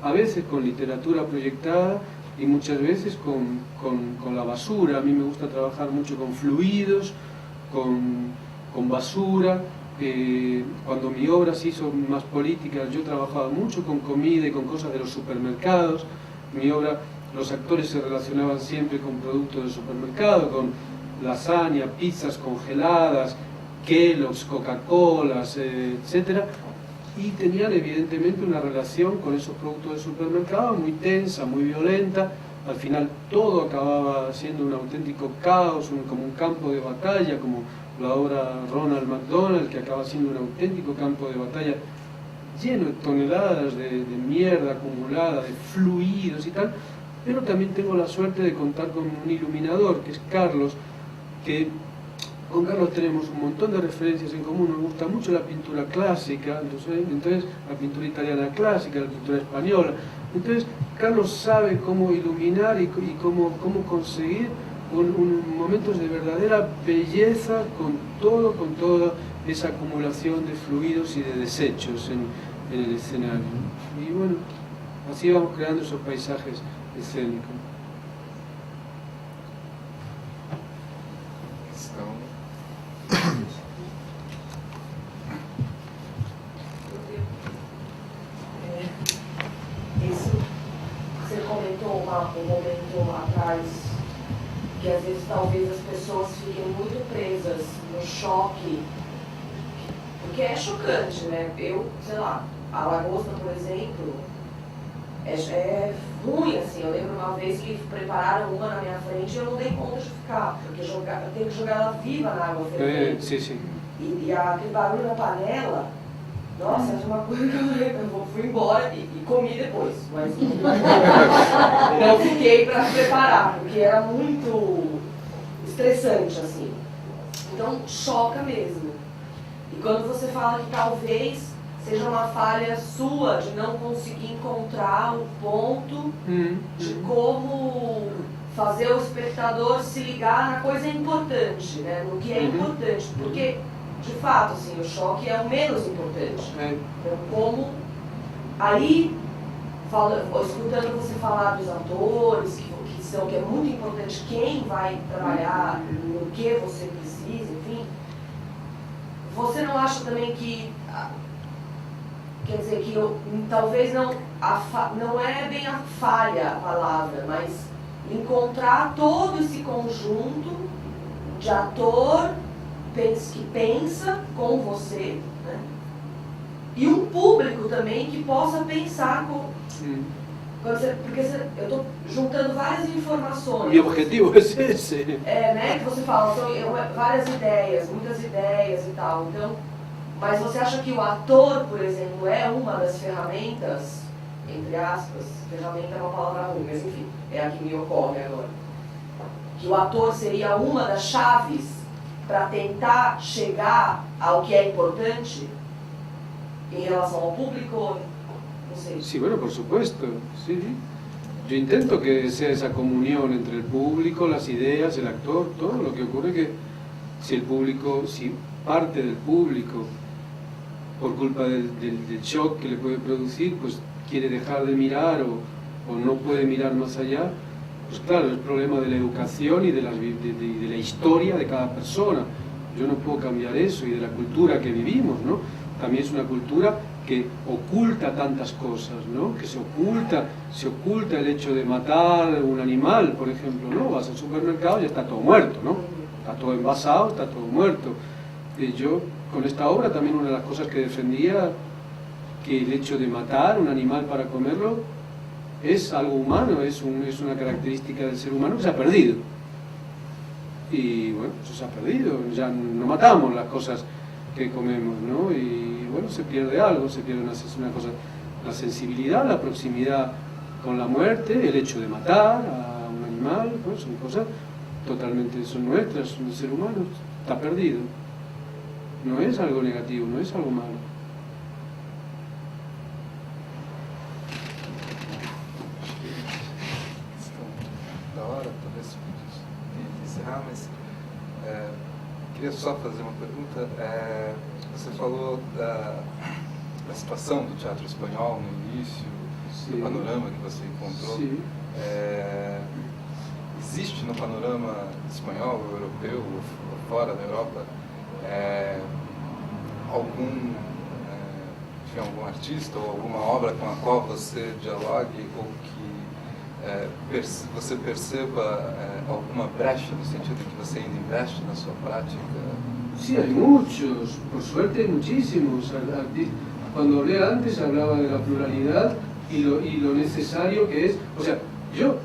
a veces con literatura proyectada y muchas veces con la basura. A mí me gusta trabajar mucho con fluidos, con basura. Cuando mi obra se hizo más política, yo trabajaba mucho con comida y con cosas de los supermercados. Mi obra, los actores se relacionaban siempre con productos del supermercado, con lasaña, pizzas congeladas, Kellogg's, Coca-Colas, etc. Y tenían evidentemente una relación con esos productos del supermercado muy tensa, muy violenta. Al final todo acababa siendo un auténtico caos, como un campo de batalla, como la obra Ronald McDonald, que acaba siendo un auténtico campo de batalla lleno de toneladas de mierda acumulada, de fluidos y tal. Pero también tengo la suerte de contar con un iluminador, que es Carlos, que con Carlos tenemos un montón de referencias en común. Nos gusta mucho la pintura clásica, entonces la pintura italiana clásica, la pintura española. Entonces Carlos sabe cómo iluminar y cómo conseguir momentos de verdadera belleza con toda esa acumulación de fluidos y de desechos en el escenario. Y bueno, así vamos creando esos paisajes escénicos. Você comentou um momento atrás que às vezes talvez as pessoas fiquem muito presas no choque, porque é chocante, né? Eu, sei lá, a lagosta, por exemplo, é ruim, assim. Eu lembro uma vez que prepararam uma na minha frente e eu não dei conta de ficar, porque eu tenho que jogar ela viva na água fervente. Sim. E aquele barulho na panela, nossa, é uma coisa que eu fui embora e comi depois, mas não fiquei para preparar, porque era muito estressante, assim. Então choca mesmo. E quando você fala que talvez seja uma falha sua de não conseguir encontrar o ponto de como fazer o espectador se ligar na coisa importante, né? No que é importante, porque de fato, assim, o choque é o menos importante. Então, como aí, escutando você falar dos atores, que é muito importante quem vai trabalhar, no que você precisa, enfim, você não acha também que, quer dizer, que talvez não é bem a falha a palavra, mas encontrar todo esse conjunto de ator que pensa com você, né? E um público também que possa pensar com... Porque eu estou juntando várias informações. E o objetivo é esse. Né? Que você fala, são várias ideias, muitas ideias e tal. Então, mas você acha que o ator, por exemplo, é uma das ferramentas, entre aspas, ferramenta é uma palavra ruim, mas enfim, é a que me ocorre agora. Que o ator seria uma das chaves para tentar chegar ao que é importante em relação ao público? No sé. Sí, bueno, por supuesto. Sí, sí. Yo intento que sea esa comunión entre el público, las ideas, el actor, todo. Lo que ocurre que si parte del público, por culpa del shock que le puede producir, pues quiere dejar de mirar o no puede mirar más allá, pues claro, es problema de la educación y de la historia de cada persona. Yo no puedo cambiar eso, y de la cultura que vivimos, ¿no? También es una cultura que oculta tantas cosas, ¿no? Que se oculta el hecho de matar un animal, por ejemplo, ¿no? Vas al supermercado y está todo muerto, ¿no? Está todo envasado, está todo muerto. Yo, con esta obra, también una de las cosas que defendía, que el hecho de matar un animal para comerlo es algo humano, es una característica del ser humano que se ha perdido. Y bueno, eso se ha perdido, ya no matamos las cosas que comemos, ¿no? Y bueno, se pierde algo, se pierde una cosa, la sensibilidad, la proximidad con la muerte, el hecho de matar a un animal, pues son cosas totalmente, son nuestras, son del ser humano, está perdido. No es algo negativo, no es algo malo. Da hora, talvez encerrar, mas queria só fazer uma pergunta. Você falou da situação do teatro espanhol no início, Sim. do panorama que você encontrou. Sim. Existe no panorama espanhol, europeu, ou fora da Europa, algum artista ou alguma obra com a qual você dialogue ou que você perceba alguma brecha no sentido de que você ainda investe na sua prática? Sí, hay muchos, por suerte hay muchísimos. Cuando hablé antes hablaba de la pluralidad y lo necesario que es. O sea, yo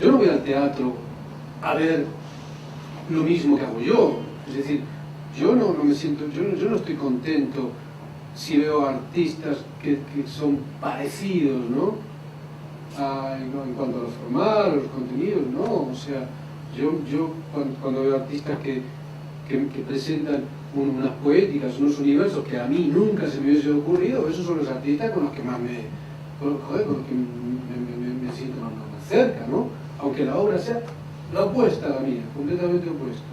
no voy al teatro a ver lo mismo que hago yo. Es decir, yo no me siento, yo no estoy contento si veo artistas que son parecidos, ¿no? En cuanto a lo formal, a los contenidos, no. O sea, yo cuando veo artistas que presentan unas poéticas, unos universos que a mí nunca se me hubiese ocurrido, esos son los artistas con los que más me siento más cerca, ¿no? Aunque la obra sea la opuesta a la mía, completamente opuesta.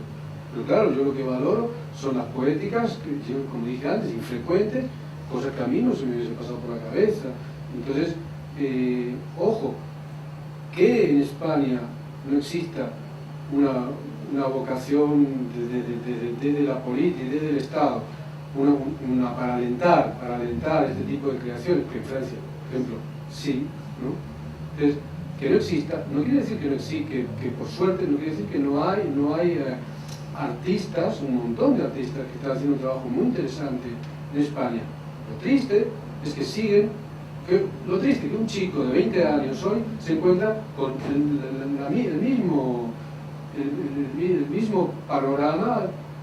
Pero claro, yo lo que valoro son las poéticas, que yo, como dije antes, infrecuentes, cosas que a mí no se me hubiese pasado por la cabeza. Entonces, ojo, que en España no exista una vocación desde la política, desde el Estado, para alentar este tipo de creaciones, que en Francia, por ejemplo, sí, ¿no? Entonces, que no exista, no quiere decir que no exista, que por suerte no quiere decir que no hay artistas, un montón de artistas que están haciendo un trabajo muy interesante en España. Lo triste es que que un chico de 20 años hoy se encuentra con el mismo panorama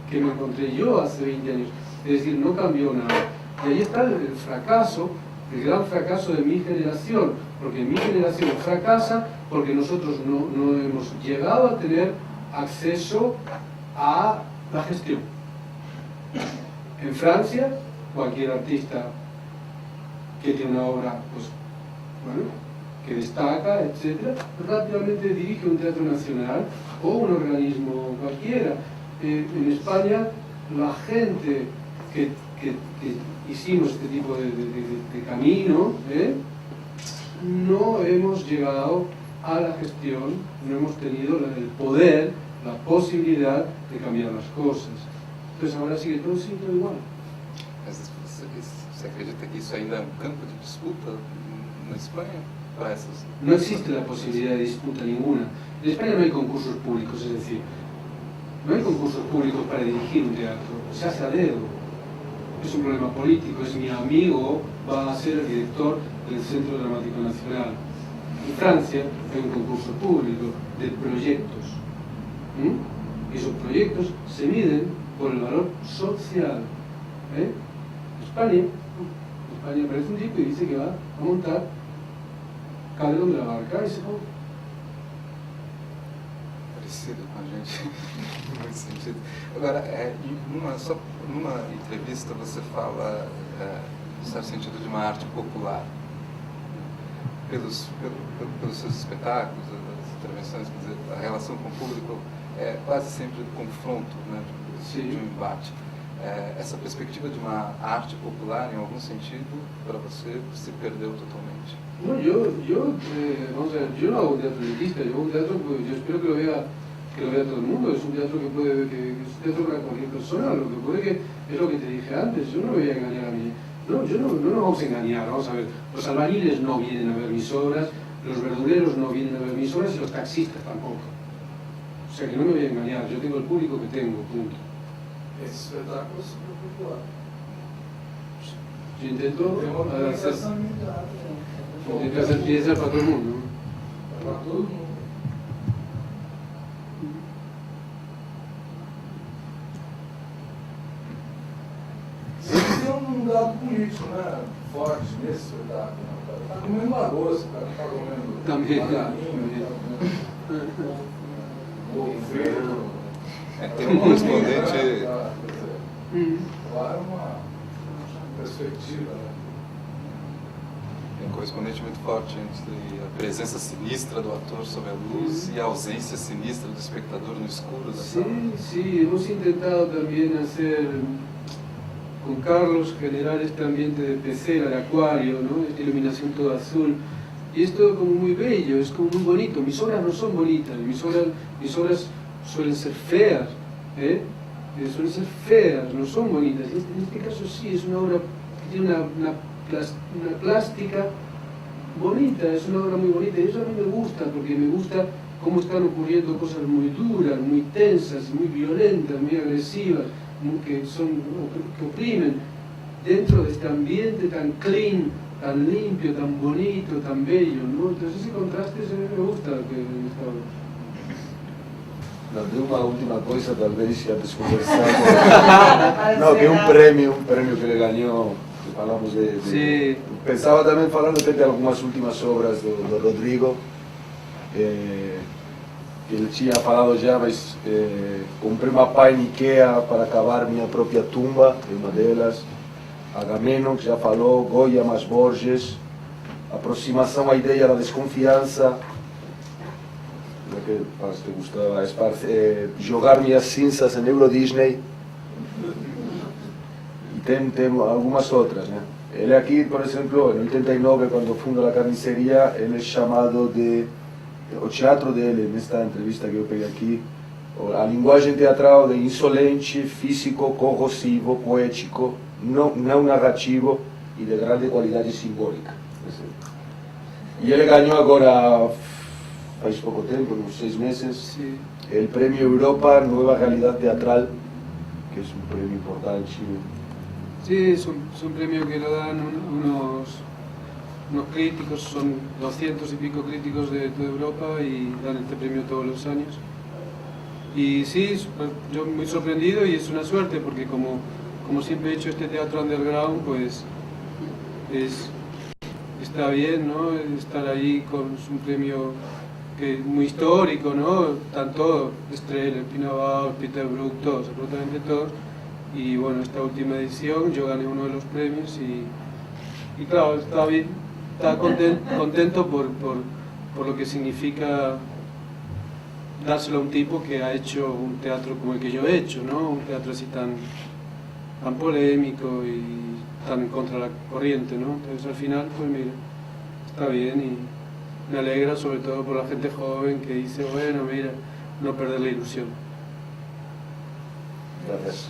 que me encontré yo hace 20 años. Es decir, no cambió nada. Y ahí está el fracaso, el gran fracaso de mi generación, porque mi generación fracasa porque nosotros no hemos llegado a tener acceso a la gestión. En Francia, cualquier artista que tiene una obra, pues, bueno, que destaca, etc., rápidamente dirige un teatro nacional o un organismo cualquiera. En España, la gente que hicimos este tipo de camino, no hemos llegado a la gestión, no hemos tenido el poder, la posibilidad de cambiar las cosas. Entonces ahora sigue todo siendo igual. Você acredita que isso ainda é campo de disputa na Espanha? Para essas... No existe la posibilidad de disputa ninguna. En España no hay concursos públicos, es decir, no hay concursos públicos para dirigir un teatro, se hace a dedo. Es un problema político, es mi amigo, va a ser el director del Centro Dramático Nacional. En Francia hay un concurso público de proyectos. Y esos proyectos se miden por el valor social. España aparece un tipo y dice que va a montar Calderón de la Barca y se pone. parecido com a gente, em muito sentido. Agora, numa entrevista você fala, em certo sentido, de uma arte popular. Pelos seus espetáculos, as intervenções, quer dizer, a relação com o público é quase sempre de confronto, né, de um embate. Essa perspectiva de uma arte popular, em algum sentido, para você, se perdeu totalmente? No, vamos a ver, yo no hago un teatro elitista, yo hago un teatro, yo espero que lo vea todo el mundo, es un teatro que es un teatro para cualquier persona, lo que puede que, es lo que te dije antes, yo no me voy a engañar a mí, no nos vamos a engañar, vamos a ver, los albañiles no vienen a ver mis obras, los verduleros no vienen a ver mis obras y los taxistas tampoco, o sea que no me voy a engañar, yo tengo el público que tengo, punto. Esse espetáculo é super popular. Yo intento Tem uma comunicação imediata. hacer piezas para todo el mundo. Para todo mundo. Sempre tem um dado político, né? Forte nesse espetáculo. O cara está comendo lagosta, o cara está comendo galinha, está comendo ovo frito. Tem um correspondente... Lá é uma perspectiva, né? Tem um correspondente muito forte entre a presença sinistra do ator sob a luz e a ausência sinistra do espectador no escuro da sala. Sí, hemos intentado también hacer con Carlos generar este ambiente de pecera, de acuario, ¿no? Esta iluminación toda azul. Y esto como muy bello, es como muy bonito. Mis obras no son bonitas, mis obras suelen ser feas, suelen ser feas, no son bonitas. En este caso sí, es una obra que tiene una plástica bonita, es una obra muy bonita y eso a mí me gusta, porque me gusta cómo están ocurriendo cosas muy duras, muy tensas, muy violentas, muy agresivas, que oprimen dentro de este ambiente tan clean, tan limpio, tan bonito, tan bello, ¿no? Entonces ese contraste me gusta que esta obra. Não, de uma última coisa, talvez, antes de conversar. Não, que um prêmio que ele ganhou, que falamos de... Sí. Pensava também falar de repente de algumas últimas obras do Rodrigo, que ele tinha falado já, mas comprei uma pá em Ikea para cavar minha própria tumba, é uma delas. Agamenon, que já falou, Goya mais Borges, aproximação à ideia da desconfiança, que parece que gostava, jogar minhas cinzas em Euro Disney, e tem algumas outras, né? Ele aqui, por exemplo, em 89, quando funda a carniceria, ele é chamado de... O teatro dele, nesta entrevista que eu peguei aqui, a linguagem teatral de insolente, físico, corrosivo, poético, não narrativo e de grande qualidade simbólica. E ele ganhou agora, faz pouco tempo, uns 6 meses, o Prêmio Europa Nueva Realidad Teatral, que é um prêmio importante. Sí, es un premio que lo dan unos críticos, son 200 y pico críticos de toda Europa y dan este premio todos los años. Y sí, yo muy sorprendido y es una suerte porque como siempre he hecho este teatro underground, pues está bien, ¿no? Estar ahí con un premio que muy histórico, ¿no? Tanto Estrella, Pina Bausch, Peter Brook, todos, absolutamente todos. Y bueno, esta última edición yo gané uno de los premios y claro, estaba bien, estaba contento por lo que significa dárselo a un tipo que ha hecho un teatro como el que yo he hecho, ¿no? Un teatro así tan polémico y tan contra la corriente, ¿no? Entonces al final, pues mira, está bien y me alegra sobre todo por la gente joven que dice, bueno, mira, no perder la ilusión. Gracias.